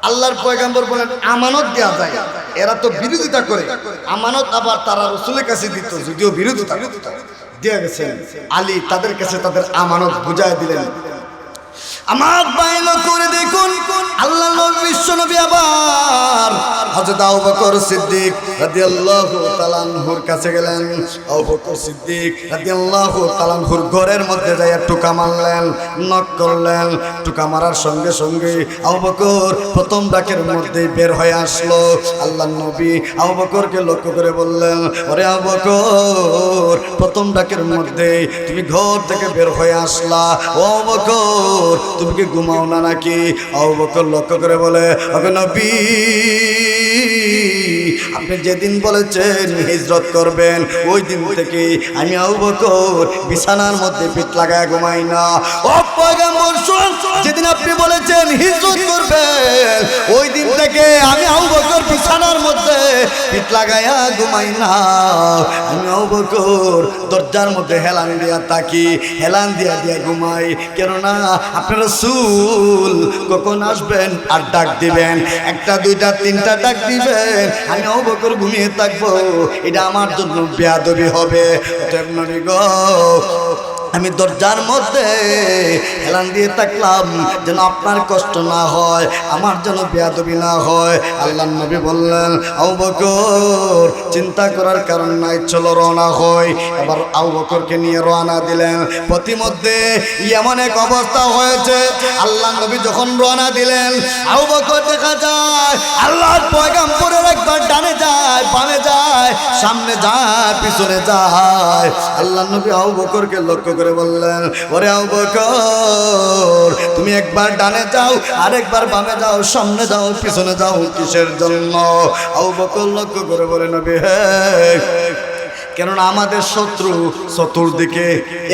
আল্লাহর পয়গম্বর বলেন আমানত দেওয়া যায়, এরা তো বিরোধিতা করে, আমানত আবার তারা রাসূলের কাছে দিত, যদিও বিরোধিতা দিয়ে গেছেন। আলী তাদের কাছে তাদের আমানত বুঝায় দিলেন। আমার বাইলো করে দেখুন, আল্লাহ নবী বিশ্ব নবী আবার হযরত আবু বকর সিদ্দিক রাদিয়াল্লাহু তাআলা আনহুর কাছে গেলেন। আবু বকর সিদ্দিক রাদিয়াল্লাহু তাআলা আনহুর ঘরের মধ্যে যাইয়া টুকা মারলেন, নক করলেন। টুকা মারার সঙ্গে সঙ্গে আবু বকর প্রথম ডাকের মধ্যেই বের হয়ে আসলো। আল্লাহ নবী আবু বকরকে লক্ষ্য করে বললেন, ওরে আবু বকর, প্রথম ডাকের মধ্যে তুমি ঘর থেকে বের হয়ে আসলা, ও আবু বকর তুমি কি ঘুমাও না নাকি? আবু বকর লক্ষ্য করে বলে, ওগো নবী, আপনি যেদিন বলেছেন হিজরত করবেন ওই দিন থেকে আমি আবু বকর বিছানার মধ্যে পিঠ লাগায় ঘুমাই না। ও পয়গম্বর শুনুন, যেদিন আপনি বলেছেন হিজরত করবেন ওই দিন থেকে আমি আবু বকর বিছানার মধ্যে পিঠ লাগায়া ঘুমাই না। আমি আবু বকর দরজার মধ্যে হেলান দিয়া তাকি, হেলান দিয়া দিয়া ঘুমাই, কেননা আপনার রাসূল কখন আসবেন আর ডাক দিবেন, একটা দুইটা তিনটা ডাক দিবেন, আমি আবু বকর ঘুমিয়ে থাকবো, এটা আমার জন্য বেয়াদবি হবে। আমি দরজার মধ্যে হেলান দিয়ে থাকলাম যেন আপনার কষ্ট না হয়, আমার যেন বেয়াদবি না হয়। আল্লাহর নবী বললেন, আবু বকর চিন্তা করার কারণ নাই, চলো রওনা হই। এবার আবু বকরকে নিয়ে রওনা দিলেন। প্রতিমধ্যে এমন এক অবস্থা হয়েছে, আল্লাহর নবী যখন রওনা দিলেন, আবু বকর দেখা যায় আল্লাহর পয়গম্বরের একবার ডানে যায়, বামে যায়, সামনে যায়, পিছনে যায়। আল্লাহর নবী আবু বকরকে লক্ষ্য করে বললেন, ওরে আবু বকর, তুমি একবার ডানে যাও, আরেকবার বামে যাও, সামনে যাও, পিছনে যাও, কিসের জন্য? আবু বকর লক্ষ্য করে বলে, নবী হে, কেননা আমাদের শত্রু চতুর্দিকে,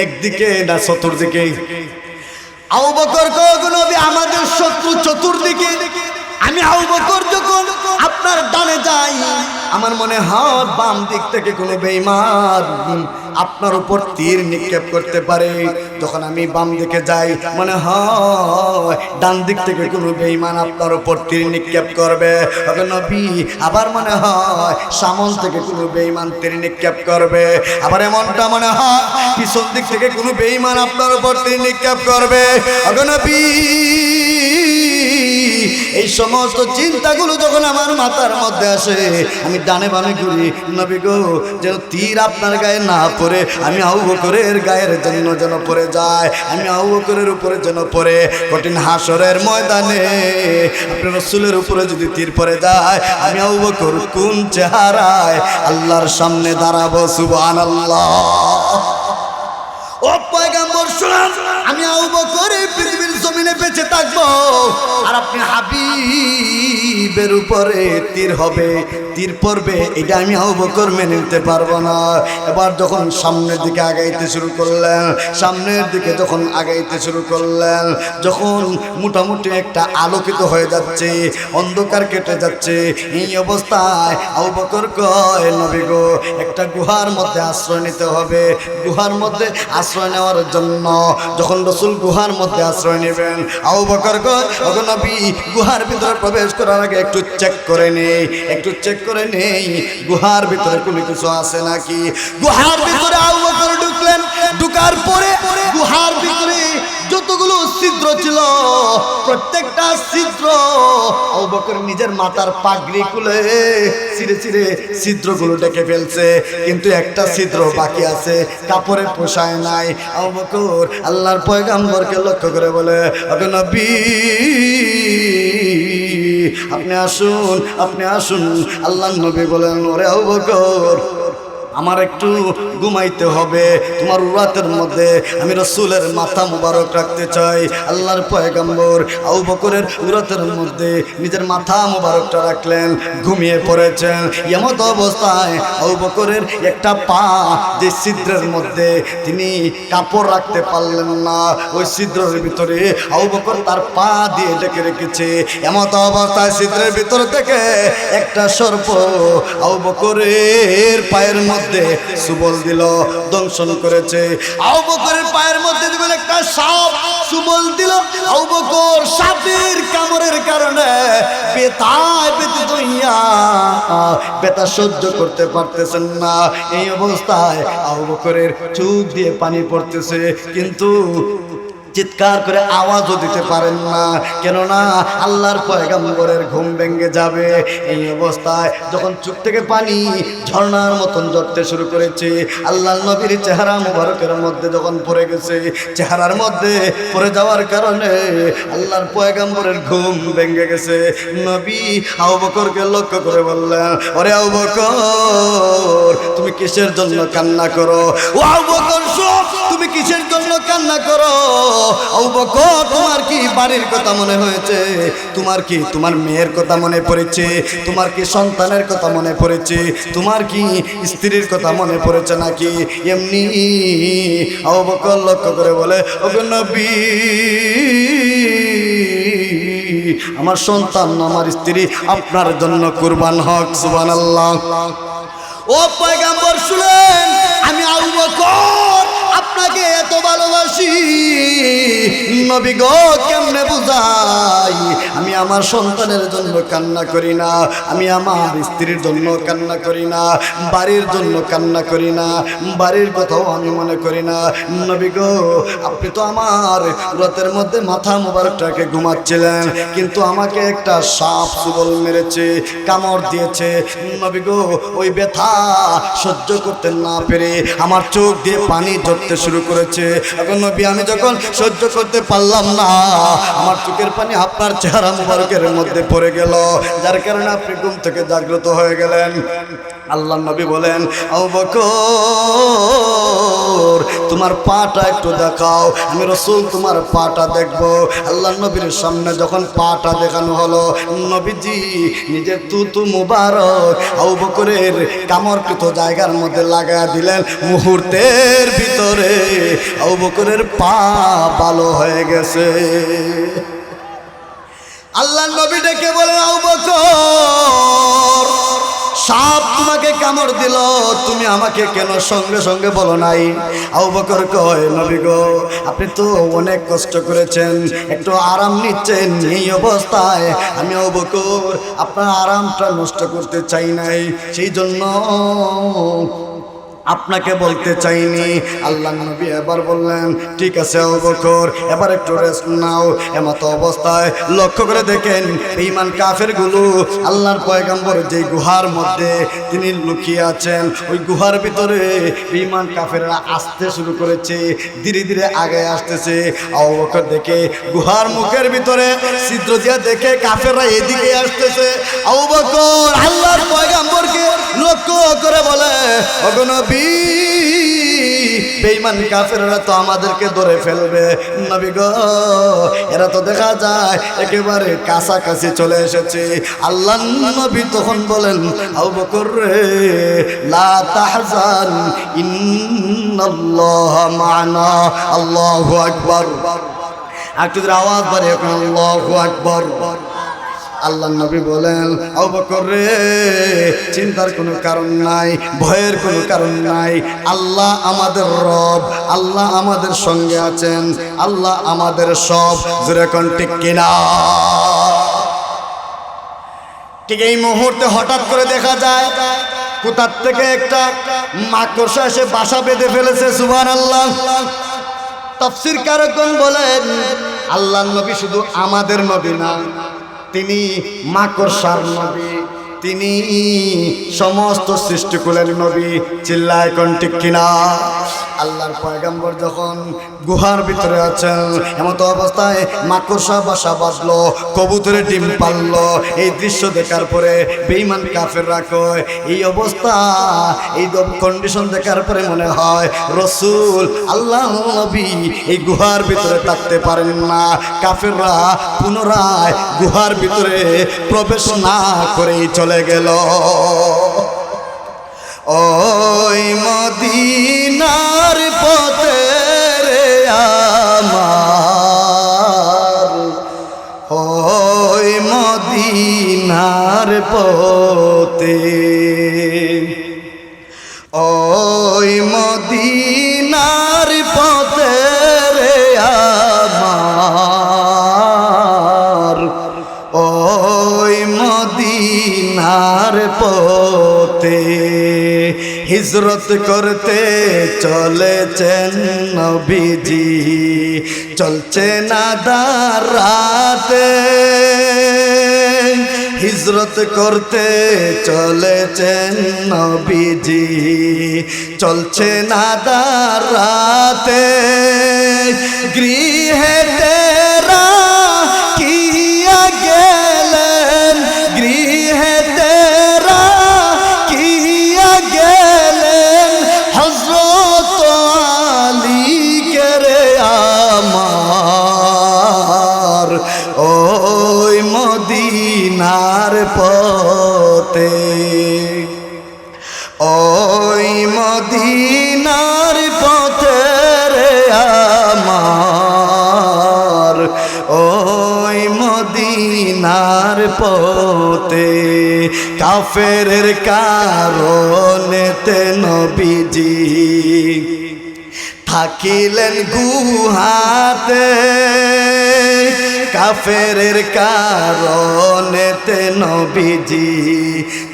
একদিকে না চতুর্দিকে। আবু বকর কয়, নবী আমাদের শত্রু চতুর্দিকে। আমি আবু বকর যখন আপনার ডানে যাই, আমার মনে হয় বাম দিক থেকে কোনো বেঈমান আপনার উপর তীর নিক্ষেপ করতে পারে। যখন আমি বাম দিকে যাই, মনে হয় ডান দিক থেকে কোনো বেঈমান আপনার উপর তীর নিক্ষেপ করবে। নবী আবার মনে হয় সামন থেকে কোনো বেঈমান তীর নিক্ষেপ করবে। আবার এমনটা মনে হয় পিছন দিক থেকে কোনো বেঈমান আপনার উপর তীর নিক্ষেপ করবে। নবী এই সমস্ত চিন্তাগুলো যখন আমার মাথার মধ্যে আসে, আমি ডানে বামে ঘুরি, নবী গো যেন তীর আপনার গায়ে না পড়ে, আমি আবু বকরের গায়ের জন্য যেন পড়ে যায়, আমি আবু বকরের উপরে যেন পড়ে। কঠিন হাসরের ময়দানে আপনার রাসূলের উপরে যদি তীর পড়ে যায়, আমি আবু বকর কোন চেহারায় আল্লাহর সামনে দাঁড়াবো? সুবহানাল্লাহ। ও পয়গম্বর শুনুন, আমি আবু বকর এই পৃথিবীর জমিনে বেঁচে থাকবো, আর আপনি হাবিবের উপরে তীর হবে, তীর পড়বে, এটা আমি আবু বকর মেনে নিতে পারবো না। এবার যখন সামনের দিকে আগাইতে শুরু করলেন, সামনের দিকে যখন আগাইতে শুরু করলেন, যখন মোটামুটি একটা আলোকিত হয়ে যাচ্ছে, অন্ধকার কেটে যাচ্ছে, এই অবস্থায় আবু বকর কয়, নবী গো একটা গুহার মধ্যে আশ্রয় নিতে হবে। গুহার মধ্যে আশ্রয় নেওয়ার জন্য যখন রাসূল গুহার মধ্যে আশ্রয় নেবেন, আবু বকর কয়, ওগো নবী গুহার ভিতরে প্রবেশ করার আগে একটু চেক করে নেই, একটু চেক করে নেই গুহার ভিতরে কোনো কিছু আছে নাকি। গুহার ভিতরে আবু বকর ঢুকলেন। ঢুকার পরে গুহার ভিতরে যতগুলো ছিদ্র ছিল, প্রত্যেকটা ছিদ্র আবু বকর নিজের মাথার পাগড়ি খুলে ছিঁড়ে ছিঁড়ে ছিদ্রগুলো ঢেকে ফেলছে, কিন্তু একটা ছিদ্র বাকি আছে, কাপড়ে পোষায় নাই। আবু বকর আল্লাহর পয়গম্বরকে লক্ষ্য করে বলে, ওগো নবী আপনি আসুন, আপনি আসুন। আল্লাহর নবী বলেন, ওরে আবু বকর আমার একটু ঘুমাইতে হবে, তোমার রাতের মধ্যে আমি রাসূলের মাথা মুবারক রাখতে চাই। আল্লাহর পয়গম্বর আবু বকরের রাতের মধ্যে নিজের মাথা মুবারকটা রাখলেন, ঘুমিয়ে পড়েছেন। এমত অবস্থায় আবু বকরের একটা পা যে ছিদ্রের মধ্যে তিনি কাপড় রাখতে পারলেন না, ওই ছিদ্রের ভিতরে আবু বকর তার পা দিয়ে ঢেকে রেখেছে। এমত অবস্থায় ছিদ্রের ভিতর থেকে একটা সর্প আবু বকরের পায়ের মধ্যে সুবল দিল, দংশন করেছে। আবু বকরের পায়ের মধ্যে দিবেন একটা সাপ সুবল দিল। আবু বকর সাপের কামড়ের কারণে ব্যথায় ব্যথিত হইয়া ব্যথা সহ্য করতে পারতেছেন না। এই অবস্থায় আবু বকরের চোখ দিয়ে পানি পড়তেছে, কিন্তু চিৎকার করে আওয়াজও দিতে পারেন না, কেননা আল্লাহর পয়গম্বরের ঘুম ভেঙে যাবে। এই অবস্থায় যখন চোখ থেকে পানি ঝর্ণার মতন ঝরতে শুরু করেছে, আল্লাহর নবীর চেহারা মুবারকের মধ্যে যখন পড়ে গেছে, চেহারার মধ্যে পড়ে যাওয়ার কারণে আল্লাহর পয়গম্বরের ঘুম ভেঙে গেছে। নবী আবু বকরকে লক্ষ্য করে বললেন, ওরে আবু বকর তুমি কিসের জন্য কান্না করো? ও আবু বকর তুমি কিসের জন্য কান্না করো? আবু বকর তোমার কি বাড়ির কথা মনে হয়েছে? তোমার কি তোমার মেয়ের কথা মনে পড়েছে? তোমার কি সন্তানের কথা মনে পড়েছে? তোমার কি স্ত্রীর কথা মনে পড়েছে নাকি? এমনি আবু বকর লক্ষ্য করে বলে, ওগো নবী আমার সন্তান আমার স্ত্রী আপনার জন্য কুরবান হক। সুবহানাল্লাহ। ও পয়গম্বর শুনেন, আমি আবু বকর আপনাকে এত ভালোবাসি, নবী গো কেমনে বুঝাই? আমি আমার সন্তানের জন্য কান্না করি না, আমি আমার স্ত্রীর জন্য কান্না করি না, বাড়ির জন্য কান্না করি না, বাড়ির কথাও আমি মনে করি না। নবী গো, আপনি তো আমার রাতের মধ্যে মাথা মোবারকটাকে ঘুমাচ্ছিলেন, কিন্তু আমাকে একটা সাপ সুবল মেরেছে, কামড় দিয়েছে। নবী গো, ওই ব্যথা সহ্য করতে না পেরে আমার চোখ দিয়ে পানি ঝরতে শুরু করেছে। এখন নবী, আমি যখন সহ্য করতে পারলাম না, আমার চোখের পানি আপনার চেহারা মুবারকের মধ্যে পড়ে গেল, যার কারণে আপনি ঘুম থেকে জাগ্রত হয়ে গেলেন। আল্লাহ নবী বলেন, আবু বকর, তোমার পাটা একটু দেখাও। আমি রাসূল তোমার পাটা দেখব। আল্লাহ নবীর সামনে যখন পাটা দেখানো হলো, নবীজি নিজের তুতু মুবারক আবু বকরের কামড়কৃত জায়গার মধ্যে লাগায় দিলেন। মুহূর্তের ভিতরে আবু বকরের পা ভালো হয়ে গেছে। আল্লাহ নবী ডেকে বলেন, আবু বকর, সাপ তোমাকে কামড় দিল, তুমি আমাকে কেন সঙ্গে সঙ্গে বলো নাই? আবু বকর কয়, নবী গো, আপনি তো অনেক কষ্ট করেছেন, একটু আরাম নিচ্ছেন, এই অবস্থায় আমি আবু বকর আপনার আরামটা নষ্ট করতে চাই নাই, সেই জন্য আপনাকে বলতে চাইনি। আল্লাহ নবী এবার বললেন, ঠিক আছে আবু বকর, এবার একটু রেস্ট নাও। এমত অবস্থায় লক্ষ্য করে দেখেন, বেঈমান কাফেরগুলো আল্লাহর পয়গম্বর যে গুহার মধ্যে তিনি লুকিয়ে আছেন, ওই গুহার ভিতরে বেঈমান কাফেররা আসতে শুরু করেছে, ধীরে ধীরে আগে আসতেছে। আবু বকর দেখে গুহার মুখের ভিতরে ছিদ্র দিয়া দেখে কাফেররা এদিকে আসতেছে। আবু বকর আল্লাহর পয়গম্বরকে লক্ষ্য করে বলে, ওগো নবী, বেঈমান কাফেররা তো আমাদেরকে ধরে ফেলবে। নবী গো, এরা তো দেখা যায় একেবারে কাছাকাছি চলে এসেছে। আল্লাহ নবী তখন বলেন, আবু বকর রে, লা তাহজান, ইন্নাল্লাহা মা'না। আল্লাহু আকবার। একটু আওয়াজ বাড়িয়ে এখন আল্লাহু আকবার। আল্লাহ নবী বলেন, আবু বকর রে, চিন্তার কোনো কারণ নাই, ভয়ের কোনো কারণ নাই। আল্লাহ আমাদের রব, আল্লাহ আমাদের সঙ্গে আছেন, আল্লাহ আমাদের সব। জোরে কোন ঠিক কিনা? ঠিক এই মুহূর্তে হঠাৎ করে দেখা যায় কোথার থেকে একটা মাকড়সা এসে বাসা বেঁধে ফেলেছে। সুবহানাল্লাহ। তাফসীর কারকগণ বলেন, আল্লাহ নবী শুধু আমাদের নবী না, তিনি মাকড়সার নবী, তিনি সমস্ত সৃষ্টিকুলের নবী। চিল্লায় কোন ঠিক কিনা? আল্লাহর পয়গম্বর যখন গুহার ভিতরে আছেন, এমত অবস্থায় মাকড়সা বাসা বাঁধলো, কবুতরের ডিম পারলো। এই দৃশ্য দেখার পরে বেঈমান কাফেররা কয়, এই অবস্থা, এই কন্ডিশন দেখার পরে মনে হয় রাসূল আল্লাহ নবী এই গুহার ভিতরে থাকতে পারেন না। কাফেররা পুনরায় গুহার ভিতরে প্রবেশ না করেই চলে গেল। ওই মদিনার পথে রে আমার, ওই মদিনার পথে, ওই মদিনার পথে রে আমার, ওই মদিনার পথে হিজরত করতে চলেছেন নবীজি, চলছে না দারাতে। হিজরত করতে চলেছেন নবীজি, চলছে না দারাতে। গৃহে তেরা কিয়া গেলেন, গৃহে তেরা কিয়া গেলেন, হযরত আলী কে রে আমার, ওই মদিনার পথে, ওই মদিনার পথে রে আমার, ওই মদিনার পথে। কাফেরের কারণেতে নবীজি থাকিলেন গুহাতে কাফেরের কারণেতে নবীজি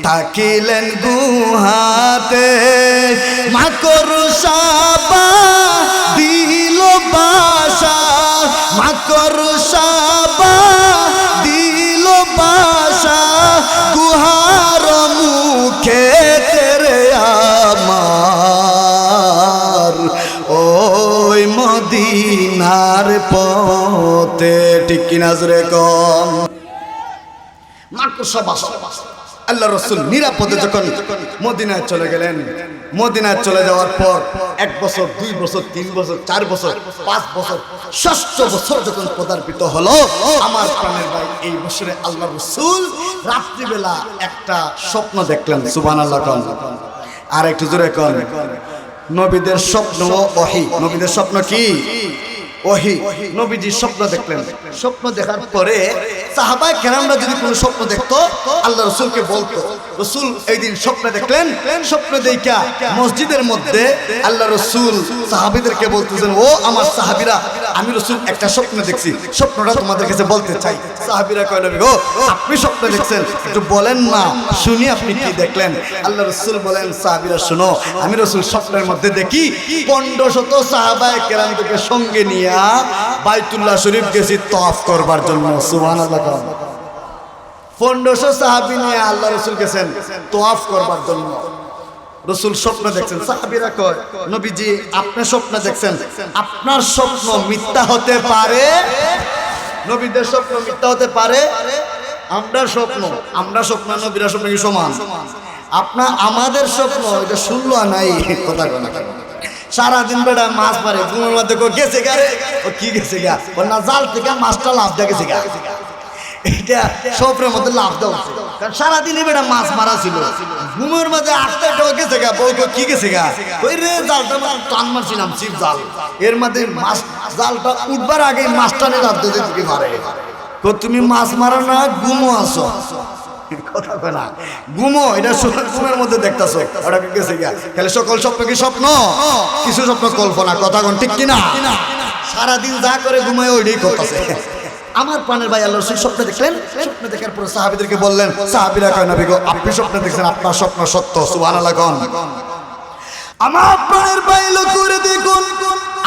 থাকিলেন গুহাতে মাকড়সা দিল বাসা মাকড়সা দিল বাসা গুহার মুখে তেরে আমার ওই মদিনার পথে ঠিক কিনা জোরে কম মাকড়সা বাসা আল্লাহ রাসূল নিরাপদে যখন মদিনায় চলে গেলেন মদিনায় চলে যাওয়ার পর 1 বছর 2 বছর 3 বছর 4 বছর 5 বছর 6 বছর যখন পদার্পিত হলো আমার প্রাণের ভাই এই বছরে আল্লাহ রাসূল রাত্রিবেলা একটা স্বপ্ন দেখলেন সুবহানাল্লাহ কোন আর একটু জোরে কোন নবীদের স্বপ্ন ওহী নবীদের স্বপ্ন কি ওহী নবীজি স্বপ্ন দেখলেন স্বপ্ন দেখার পরে সাহাবায়ে কেরামরা যদি কোনো স্বপ্ন দেখতো আল্লাহ রাসূলকে বলতো রাসূল এই দিন স্বপ্ন দেখলেন স্বপ্ন দেখা মসজিদের মধ্যে আল্লাহ রাসূল সাহাবীদেরকে বলতেছেন ও আমার সাহাবীরা আমি রাসূল একটা স্বপ্ন দেখছি স্বপ্নটা তোমাদের কাছে বলতে চাই সাহাবীরা কয় নবী গো আপনি স্বপ্ন দেখছেন একটু বলেন না শুনি আপনি কি দেখলেন আল্লাহ রাসূল বলেন সাহাবীরা শুনো আমি রাসূল স্বপ্নের মধ্যে দেখি 1500 সাহাবায়ে কেরামকে সঙ্গে নিয়ে বাইতুল্লাহ শরীফ গেছি তওয়াফ করবার জন্য সুবহানাল্লাহ 1500 সাহাবী নিয়ে আল্লাহ রাসূল গেছেন তওয়াফ করবার জন্য রাসূল স্বপ্ন দেখছেন সাহাবীরা কয় নবীজি আপনি স্বপ্ন দেখছেন আপনার স্বপ্ন মিথ্যা হতে পারে নবীদের স্বপ্ন মিথ্যা হতে পারে আমরা স্বপ্ন নবীরা স্বপ্ন কি সমান আমাদের স্বপ্ন এটা শুনলো নাই কথা কয় না সারাদিন বেড়া মাছ মারে ঘুমের মধ্যে গেছে গা রে ও কি গেছে গা ও না জাল থেকে মাছটা লাভ দিয়ে গেছে গা এটা স্বপ্নের মধ্যে লাভ দেওয়া কারণ সারাদিনই বেড়া মাছ মারা ছিল ঘুমের মধ্যে আটটা গেছে গা বউ কি গেছে গা ওই রে জালটা টান মারছিলাম চিপ জাল এর মধ্যে মাছ জালটা উঠবার আগে মাছটা নিয়ে লাভ দিয়ে তুমি মারে তো তুমি মাছ মারা না ঘুমো আসো কথা কয় না ঘুমো এটা ঘুমের মধ্যে দেখতেছো ওটা কি গেছে গা তাহলে সকল স্বপ্ন কি স্বপ্ন কিছু স্বপ্ন কল্পনা কথা কোন ঠিক কিনা সারাদিন যা করে ঘুমায় ওইটাই করতেছে আমার প্রাণের ভাই আল্লাহ রাসূল স্বপ্ন দেখলেন স্বপ্ন দেখার পর সাহাবীদেরকে বললেন সাহাবীরা কয় নবী গো আপনি স্বপ্ন দেখছেন আপনার স্বপ্ন সত্য সুবহানাল্লাহ কোন আমার প্রাণের ভাই লক্ষ্য করে দেখুন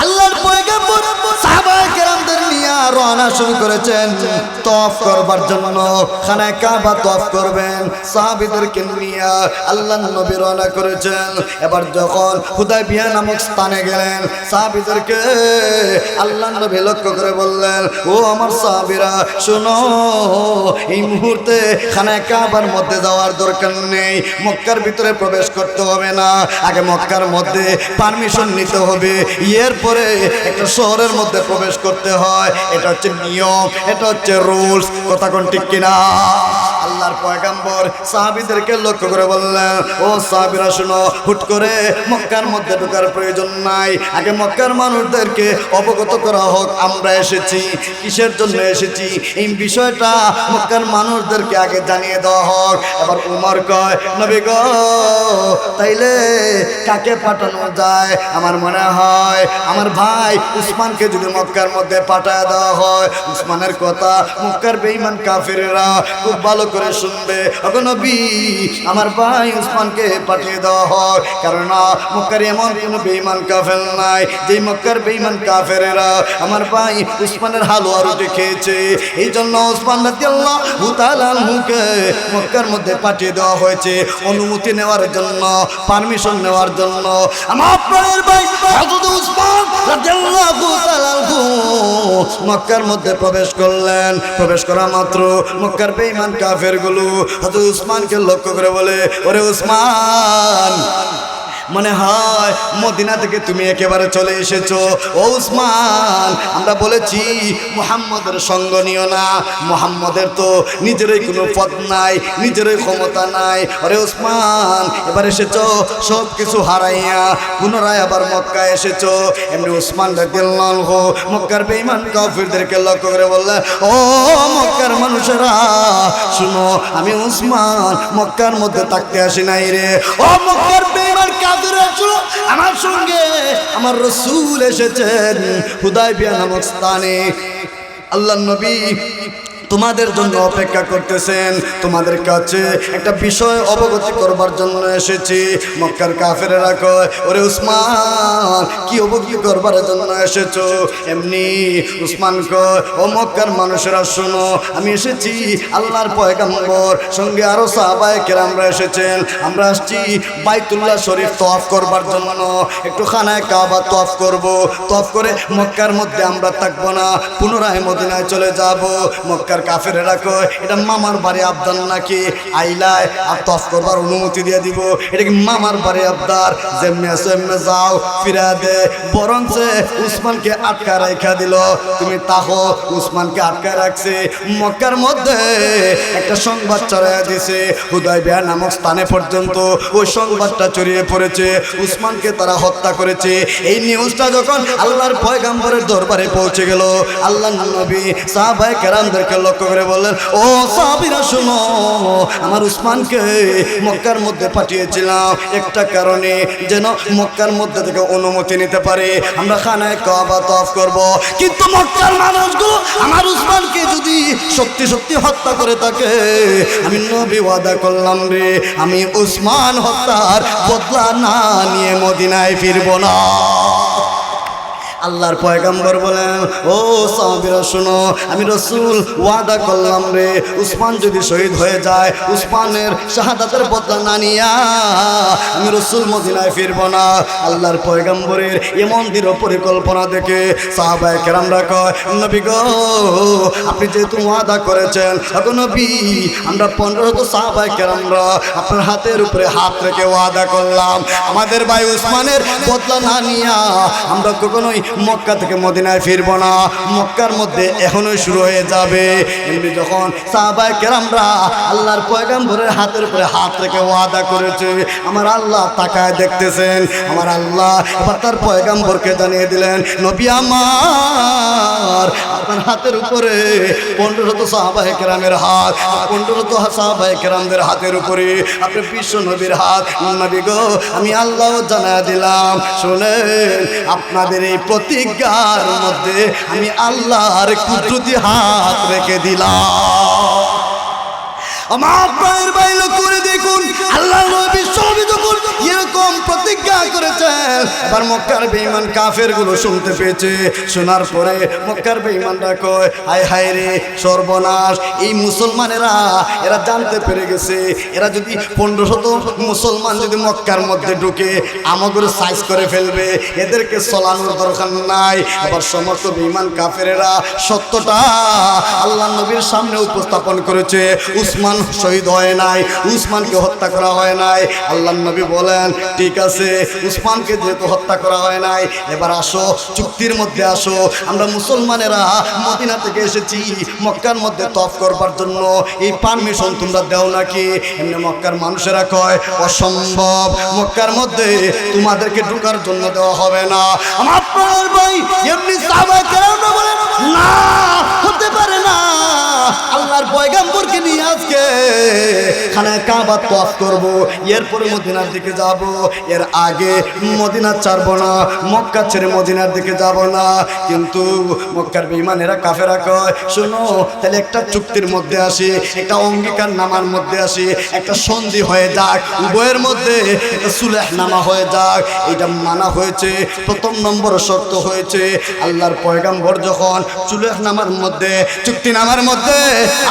আল্লাহর পয়গম্বর সাহাবায়ে কেরামদের নিয়ে রওনা শুরু করেছেন তওয়াফ করবার জন্য খানায়ে কাবা তওয়াফ করবেন সাহাবীদেরকে নিয়ে আল্লাহর নবী রওনা করেছেন এবার যখন হুদায়বিয়া নামক স্থানে গেলেন সাহাবীদেরকে আল্লাহর নবী লক্ষ্য করে বললেন ও আমার সাহাবীরা শুনো এই মুহূর্তে খানায়ে কাবার মধ্যে যাওয়ার দরকার নেই মক্কার ভিতরে প্রবেশ করতে হবে না আগে মক্কার মধ্যে পারমিশন নিতে হবে এরপরে একটা শহরের মধ্যে প্রবেশ করতে হয় এটা হচ্ছে নিয়ম এটা হচ্ছে রুলস কথা কোন ঠিক কিনা আল্লাহর পয়গম্বর সাহাবীদেরকে লক্ষ্য করে বললেন ও সাহাবীরা শুনো হুট করে মক্কার মধ্যে ঢোকার প্রয়োজন নাই আগে মক্কার মানুষদেরকে অবগত করা হোক আমরা এসেছি কিসের জন্য এসেছি এই বিষয়টা মক্কার মানুষদেরকে আগে জানিয়ে দেওয়া হোক এবার উমর কয় নবী গো তাইলে কাকে পাঠানো যায় আমার মনে হয় আমার ভাই উসমানকে যদি মক্কার মধ্যে পাঠায় দেওয়া হয় উসমানের কথা মক্কার বেঈমান কাফেররা খুব ভালো করে শুনবে ওগো নবী আমার ভাই উসমানকে পাঠিয়ে দেওয়া হয় কারণ মক্কার এমন কোনো বেঈমান কাফের নাই যে মক্কার বেঈমান কাফেররা আমার ভাই উসমানের হালুয়া রুটি খেয়েছে এই জন্য উসমান রাদিয়াল্লাহু তাআলা আনহুকে মক্কার মধ্যে পাঠিয়ে দেওয়া হয়েছে অনুমতি নেওয়ার জন্য পারমিশন নেওয়ার জন্য আমার প্রাণের ভাই হযরত উসমান রাদিয়াল্লাহু তাআলা আনহু মক্কার মধ্যে প্রবেশ করলেন প্রবেশ করা মাত্র মক্কার বেঈমান কাফেরগুলো হযরত উসমানকে লক্ষ্য করে বলে ওরে উসমান মনে হয় মদিনা থেকে তুমি একেবারে চলে এসেছো ও উসমান আমরা বলেছি মুহাম্মদের সঙ্গ নিও না মুহাম্মদের তো নিজেরই কোনো পথ নাই নিজেরই ক্ষমতা নাই আরে উসমান এবার এসেছো সব কিছু হারাইয়া পুনরায় আবার মক্কায় এসেছো এমনি উসমান রাদিয়াল্লাহু আনহু মক্কার বেঈমান কাফিরদেরকে লক্ষ্য করে বললেন ও মক্কার মানুষ মানুষেরা শুনো, আমি উসমান মক্কার মধ্যে থাকতে আসি নাই রে। ও মক্কার বেঈমান কাফেররা শুনো, আমার সঙ্গে আমার রাসূল এসেছেন হুদায়বিয়া নামক স্থানে। আল্লাহর নবী তোমাদের জন্য অপেক্ষা করতেছেন, তোমাদের কাছে একটা বিষয় অবগত করবার জন্য এসেছি। মক্কার কাফেরেরা কয়, ওরে উসমান কি অবগত করবার জন্য এসেছো? এমনি উসমান কয়, ও মক্কার মানুষেরা শোনো, আমি এসেছি আল্লাহর পয়গম্বর সঙ্গে আরো সাহাবায়ে কেরামরা এসেছেন। আমরা আসছি বাইতুল্লাহ শরীফ তওয়াফ করবার জন্য, একটু খানায় কাবা তওয়াফ করব, তওয়াফ করে মক্কার মধ্যে আমরা থাকবো না, পুনরায় মদিনায় চলে যাব। মক্কার কাফেরেরা কয়, এটা মামার বাড়ি আবদার নাকি? আইলায় আর তফ করবার অনুমতি দিয়ে দিব, এটা কি মামার বাড়ি আবদার? যেমনি আসো এমনি যাও, ফিরা দে। বরঞ্চ উসমানকে আটকা রেখা দিল। তুমি তাহো, উসমানকে আটকা রাখছে। মক্কার মধ্যে একটা সংবাদ ছড়াইয়া দিছে, হুদায়বিয়া নামক স্থানে পর্যন্ত ওই সংবাদটা ছড়িয়ে পড়েছে, উসমানকে তারা হত্যা করেছে। এই নিউজটা যখন আল্লাহর পয়গম্বরের দরবারে পৌঁছে গেল, আল্লাহর নবী সাহাবায়ে কেরামদেরকে লক্ষ্য করে বললেন, ও সাহাবীরা শুনো, আমার উসমানকে মক্কার মধ্যে পাঠিয়েছিলাম একটা কারণে, যেন মক্কার মধ্যে থেকে অনুমতি নিতে পারে, আমরা খানায় কাবা তওয়াফ করব। কিন্তু মক্কার মানুষগুলো আমার উসমানকে যদি সত্যি হত্যা করে থাকে, আমি নবী ওয়াদা করলাম রে, আমি উসমান হত্যার বদলা না নিয়ে মদিনায় ফিরব না। আল্লাহর পয়গম্বর বলেন, ও সাহাবীরা শুনো, আমি রাসূল ওয়াদা করলাম রে, উসমান যদি শহীদ হয়ে যায়, উসমানের শাহাদাতের বদলা না নিয়া আমি রাসূল মদিনায় ফিরব না। আল্লাহর পয়গম্বরের এমন দৃঢ় পরিকল্পনা দেখে সাহাবায়ে কেরামরা কয়, নবী গো, আপনি যেহেতু ওয়াদা করেছেন, এখন নবী আমরা 15 সাহাবায়ে কেরামরা আপনার হাতের উপরে হাত রেখে ওয়াদা করলাম, আমাদের ভাই উসমানের বদলা না নিয়া আমরা কখনোই মক্কা থেকে মদিনায় ফিরব না। মক্কার মধ্যে এখনোই শুরু হয়ে যাবে। এমনি যখন সাহাবায়ে কেরামরা আল্লাহর পয়গম্বরের হাতের উপরে হাত রেখে ওয়াদা করেছে, আমার আল্লাহ তাকায় দেখতেছেন। আমার আল্লাহ এবার তার পয়গম্বরকে জানিয়ে দিলেন, নবী আমার আপনার হাতের উপরে 15 সাহাবায়ে কেরামের হাত, 15 সাহাবায়ে কেরামদের হাতের উপরে আপনি বিশ্ব নবীর হাত। নবী গো, আমি আল্লাহ জানায় দিলাম, শুনেন, আপনাদের এই প্রতিজ্ঞার মধ্যে আমি আল্লাহর কুদরতি হাত রেখে দিলাম। আমার প্রাণের বাইরে করে দেখুন, আল্লাহ নবী যখন এরকম প্রতিজ্ঞা করেছেন, এবার মক্কার বেঈমান কাফেরগুলো শুনতে পেয়েছে। শোনার পরে মক্কার বেঈমানরা কয়, হায় হায় রে সর্বনাশ, এই মুসলমানেরা এরা জানতে পেরে গেছে, এরা যদি 1500 মুসলমান যদি মক্কার মধ্যে ঢুকে আমাদের সাইজ করে ফেলবে, এদেরকে চলানোর দরকার নাই। এবার সমস্ত বেঈমান কাফেরেরা সত্যটা আল্লাহ নবীর সামনে উপস্থাপন করেছে, উসমান শহীদ হয় নাই, উসমানকে হত্যা করা হয় নাই। আল্লাহ নবী বলেন, ঠিক আছে, উসমানকে যেহেতু হত্যা করা হয় নাই, এবার আসো চুক্তির মধ্যে আসো, আমরা মুসলমানেরা মদিনা থেকে এসেছি মক্কার মধ্যে তওয়াফ করবার জন্য, এই পারমিশন তোমরা দাও নাকি? এমনি মক্কার মানুষেরা কয়, অসম্ভব, মক্কার মধ্যে তোমাদেরকে ঢোকার জন্য দেওয়া হবে না। আমার প্রাণের ভাই এমনি সাহাবায়ে কেরামরা বলেন, না, হতে পারে না, আল্লাহর পয়গম্বরকে নিয়ে আজকে খানায় কাবা তওয়াফ করব, এরপরে মদিনার দিকে যাব, এর আগে মদিনা ছাড়বো না, মক্কা ছেড়ে মদিনার দিকে যাব না। কিন্তু মক্কার বেঈমানেরা কাফেরা কয়, শোনো, তাহলে একটা চুক্তির মধ্যে আসি, একটা অঙ্গীকার নামার মধ্যে আসি, একটা সন্ধি হয়ে যাক, উভয়ের মধ্যে একটা সুলহ নামা হয়ে যাক। এটা মানা হয়েছে। প্রথম নম্বর শর্ত হয়েছে, আল্লাহর পয়গম্বর যখন সুলহ নামার মধ্যে, চুক্তি নামার মধ্যে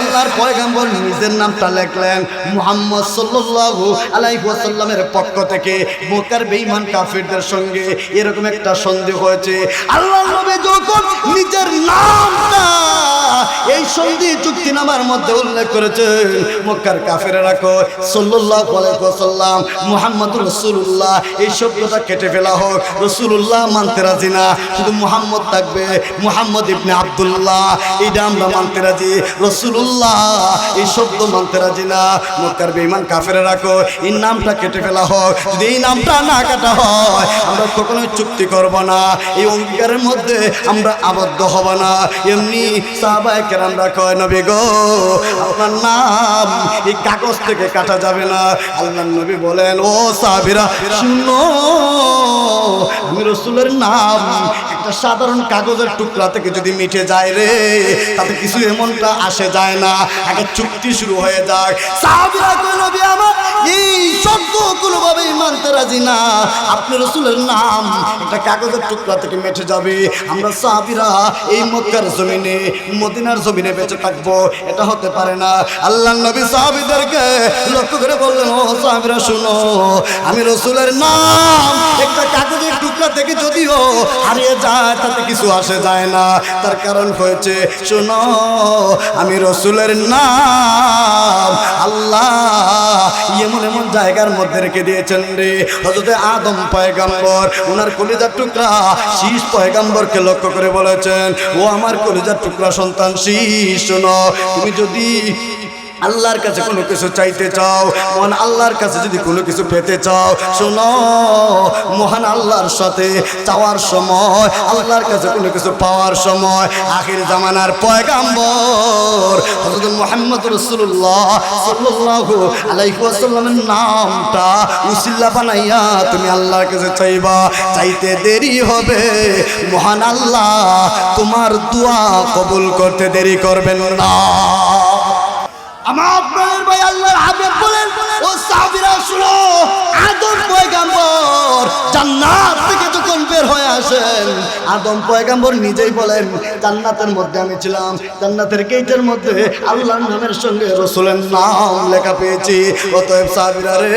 আল্লাহর পয়গম্বর নিজের নামটা লিখলেন, মুহাম্মদ সাল্লাল্লাহু আলাইহি ওয়াসাল্লামের পক্ষ থেকে মক্কার বেঈমান কাফিরদের সঙ্গে এরকম একটা সন্ধি হয়েছে। আল্লাহর নবী যখন নিজের নামটা এই সন্ধি চুক্তিনামার মধ্যে উল্লেখ করেছে, মক্কার কাফেরেরা কয়, সাল্লাল্লাহু আলাইহি ওয়াসাল্লাম মুহাম্মদুর রাসূলুল্লাহ, এই শব্দটা কেটে ফেলা হোক, রাসূলুল্লাহ মানতে রাজি না, শুধু মুহাম্মদ থাকবে, মুহাম্মদ ইবনে আব্দুল্লাহ, এটা আমরা মানতে রাজি, রাসূলুল্লাহ এই শব্দ মানতে রাজি না। মক্কার বেঈমান কাফেররা রাখো এই নামটা কেটে ফেলা হোক। যদি এই নামটা না কাটা হয় আমরা কখনোই চুক্তি করব না, এই অঙ্গীকারের মধ্যে আমরা আবদ্ধ হব না। এমনি সাহাবায়ে কেরামরা কয় নবী গো আপনার নাম এই কাগজ থেকে কাটা যাবে না। আল্লাহর নবী বলেন ও সাহাবীরা শুনো, আমি রাসূলের নাম একটা সাধারণ কাগজের টুকরা থেকে যদি মিটে যায় রে তাতে কিছু এমনটা আসে যায় না, আগে চুক্তি শুরু হয়ে যায়। সাহাবীরা কয় নবী আমার এই শর্ত কোনোভাবেই মানতে রাজি না, আপনি রাসূলের নাম একটা কাগজের টুকরা থেকে মিটে যাবে, আমরা সাহাবীরা এই মক্কার জমিনে মদিনার জমিনে বেঁচে থাকবো, এটা হতে পারে না। আল্লাহর নবী সাহাবীদেরকে লক্ষ্য করে বললেন ও সাহাবীরা শুনো, আমি রাসূলের নাম একটা কাগজের টুকরা থেকে যদিও হারিয়ে যায় তাতে কিছু আসে যায় না, তার কারণ হয়েছে শুনো আমি রাসূলের নাম আল্লাহ এমন এমন জায়গার মধ্যে রেখে দিয়েছেন রে। হযরত আদম পয়গম্বর ওনার কলিজার টুকরা শীষ পয়গম্বরকে লক্ষ্য করে বলেছেন ও আমার কলিজার টুকরা সন্তান শীষ, শোনো তুমি যদি আল্লাহর কাছে কোনো কিছু চাইতে চাও, মহান আল্লাহর কাছে যদি কোনো কিছু পেতে চাও, শোনো মহান আল্লাহর সাথে চাওয়ার সময়, আল্লাহর কাছে কোনো কিছু পাওয়ার সময় আখির জামানার পয়গাম্বর হযরত মুহাম্মদ রাসূলুল্লাহ সাল্লাল্লাহু আলাইহি ওয়াসাল্লামের নামটা উসিলা বানাইয়া তুমি আল্লাহর কাছে চাইবা, চাইতে দেরি হবে মহান আল্লাহ তোমার দোয়া কবুল করতে দেরি করবেন না। আমার প্রাণের ভাই আল্লাহর হাবিব বলেন ও সাহাবীরা শুনো, আদম পয়গম্বর জান্নাত থেকে যখন বের হয়ে আসেন আদম পয়গম্বর নিজেই বলেন জান্নাতের মধ্যে আমি ছিলাম, জান্নাতের গেটের মধ্যে আল্লাহর নামের সঙ্গে রাসূলের নাম লেখা পেয়েছি। অতএব সাহাবীরা রে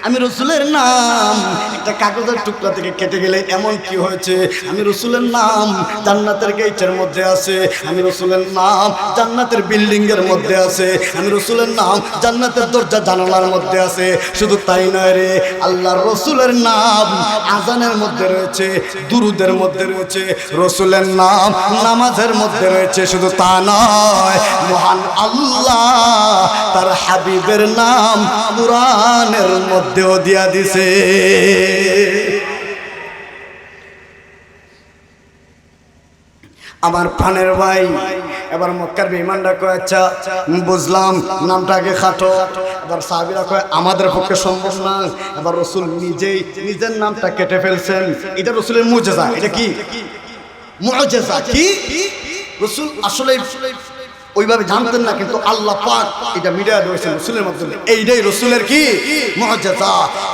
আমি রাসূলের নাম একটা কাগজের টুকরা থেকে কেটে গেলে এমন কি হয়েছে, আমি রাসূলের নাম জান্নাতের গেটের মধ্যে আছে, আমি রাসূলের নাম জান্নাতের বিল্ডিং এর মধ্যে আছে, আমি রাসূলের নাম জান্নাতের দরজা জানালার মধ্যে আছে। শুধু তাই নয় রে, আল্লাহর রাসূলের নাম আজানের মধ্যে রয়েছে, দুরুদের মধ্যে রয়েছে, রাসূলের নাম নামাজের মধ্যে রয়েছে। শুধু তা নয়, মহান আল্লাহ তার হাবিবের নাম কুরআনের মধ্যে দেও দিয়া দিছে। আমার প্রাণের ভাই এবার মক্কার বেঈমানরা কয় আচ্ছা বুঝলাম নামটা আগে খাটো, এবার সাহাবীরা কয় আমাদের পক্ষে সম্ভব না, এবার রাসূল নিজেই নিজের নামটা কেটে ফেলছেন, এটা রাসূলের মুজিজা। এটা কি মুজিজা? কি রাসূল আসলে ওইভাবে জানতেন না, কিন্তু আল্লাহ পাক এটা মিডিয়া দিয়েছেন রাসূলের মাধ্যমে, এইটাই রাসূলের কি মুজিজা।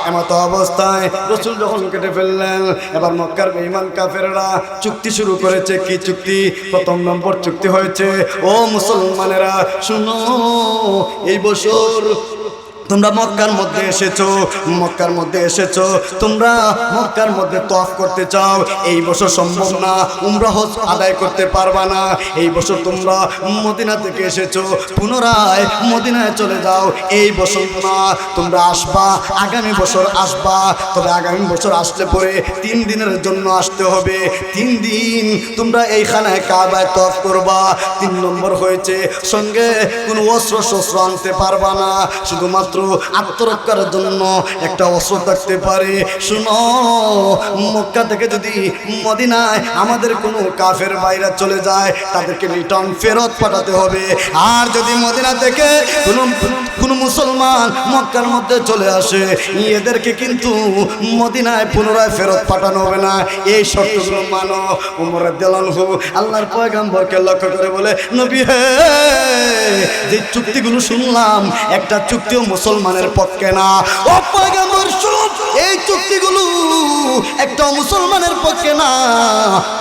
এমত অবস্থায় রাসূল যখন কেটে ফেললেন এবার মক্কার বেঈমান কাফেররা চুক্তি শুরু করেছে। কি চুক্তি? প্রথম নম্বর চুক্তি হয়েছে ও মুসলমানেরা শুনো, এই বছর তোমরা মক্কার মধ্যে এসেছো, মক্কার মধ্যে এসেছো, তোমরা মক্কার মধ্যে তওয়াফ করতে চাও, এই বছর সম্ভব না, উমরা হজ আদায় করতে পারবা না। এই বছর তোমরা মদিনা থেকে এসেছো, পুনরায় মদিনায় চলে যাও, এই বছর না, তোমরা আসবা আগামী বছর আসবা, তবে আগামী বছর আসলে পরে 3 দিনের জন্য আসতে হবে, 3 দিন তোমরা এই খানায় কাবায় তওয়াফ করবা। 3 নম্বর হয়েছে সঙ্গে কোনো অস্ত্র শস্ত্র আনতে পারবা না, শুধুমাত্র আত্মরক্ষার জন্য একটা অস্ত্র থাকতে পারে। শুনো, মক্কা থেকে যদি মদিনায় আমাদের কোনো কাফের বাইরা চলে যায় তাদেরকে রিটার্ন ফেরত পাঠাতে হবে, আর যদি মদিনা থেকে কোনো মুসলমান মক্কার মধ্যে চলে আসে এদেরকে কিন্তু মদিনায় পুনরায় ফেরত পাঠানো হবে না। এই শর্তগুলো মানো। ওমর রাদিয়াল্লাহু আনহু আল্লাহর পয়গম্বরকে লক্ষ্য করে বলে নবী হে, যে চুক্তিগুলো শুনলাম একটা চুক্তিও মুসলমানের পক্ষে না। ও পয়গম্বর শুনুন, এই চুক্তিগুলো একটা মুসলমানের পক্ষে না,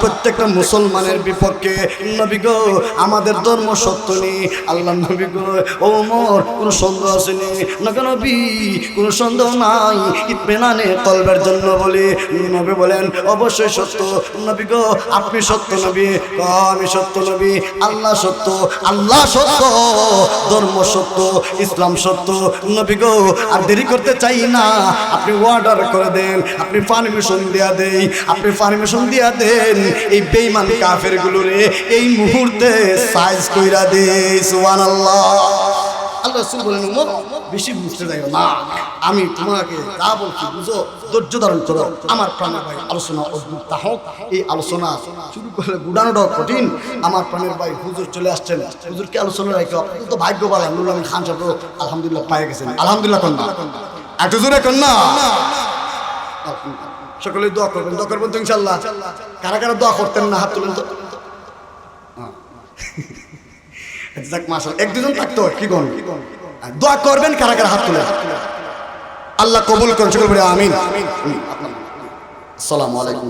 প্রত্যেকটা মুসলমানের বিপক্ষে। নবী গো আমাদের ধর্ম সত্য নেই। আল্লাহ নবী গো ওমর কোনো সন্দেহ আসেনি না, নবী কোনো সন্দেহ নাই, ইতমিনানে কলবের জন্য বলি। নবী বলেন অবশ্যই সত্য। নবী গো আপনি সত্য নবী? আমি সত্য নবী। আল্লাহ সত্য? আল্লাহ সত্য, ধর্ম সত্য, ইসলাম সত্য। নবী গো আর দেরি করতে চাই না, আপনি অর্ডার করে দেন, আপনি পারমিশন দিয়া দেই, আপনি পারমিশন দিয়া দেন এই বেঈমান কাফেরগুলোরে এই মুহূর্তে সাইজ কইরা দেই। সুবহানাল্লাহ। আল্লাহ রাসূল বলেন উমর বেশি বুঝতে যাইও না, আমি তোমাকে যা বলছি বুঝো, ধৈর্য ধারণ করো। আমার প্রাণের ভাই আলোচনা অদ্ভুত হোক, এই আলোচনা শুরু করে গুড়ানোটাও কঠিন। আমার প্রাণের ভাই হুজুর চলে আসছেন, হুজুরকে আলোচনা রাখো। আপনি তো ভাগ্যবান, নুরুল আমিন খান সাহেব আলহামদুলিল্লাহ পায়ে গেছেন। আলহামদুলিল্লাহ কন্যা একটু জোরে কন্যা। সকলে দোয়া করবেন, দোয়া করবেন তো ইনশাল্লাহ। কারা কারা দোয়া করতেন না হাত তুলেন তো। যাক মাশাআল্লাহ, এক দুজন থাকতো কি কোন দোয়া করবেন, কারা কারা হাত তুলেন। আল্লাহ কবুল করুন, সকল বলে আমিন। আসসালামু আলাইকুম।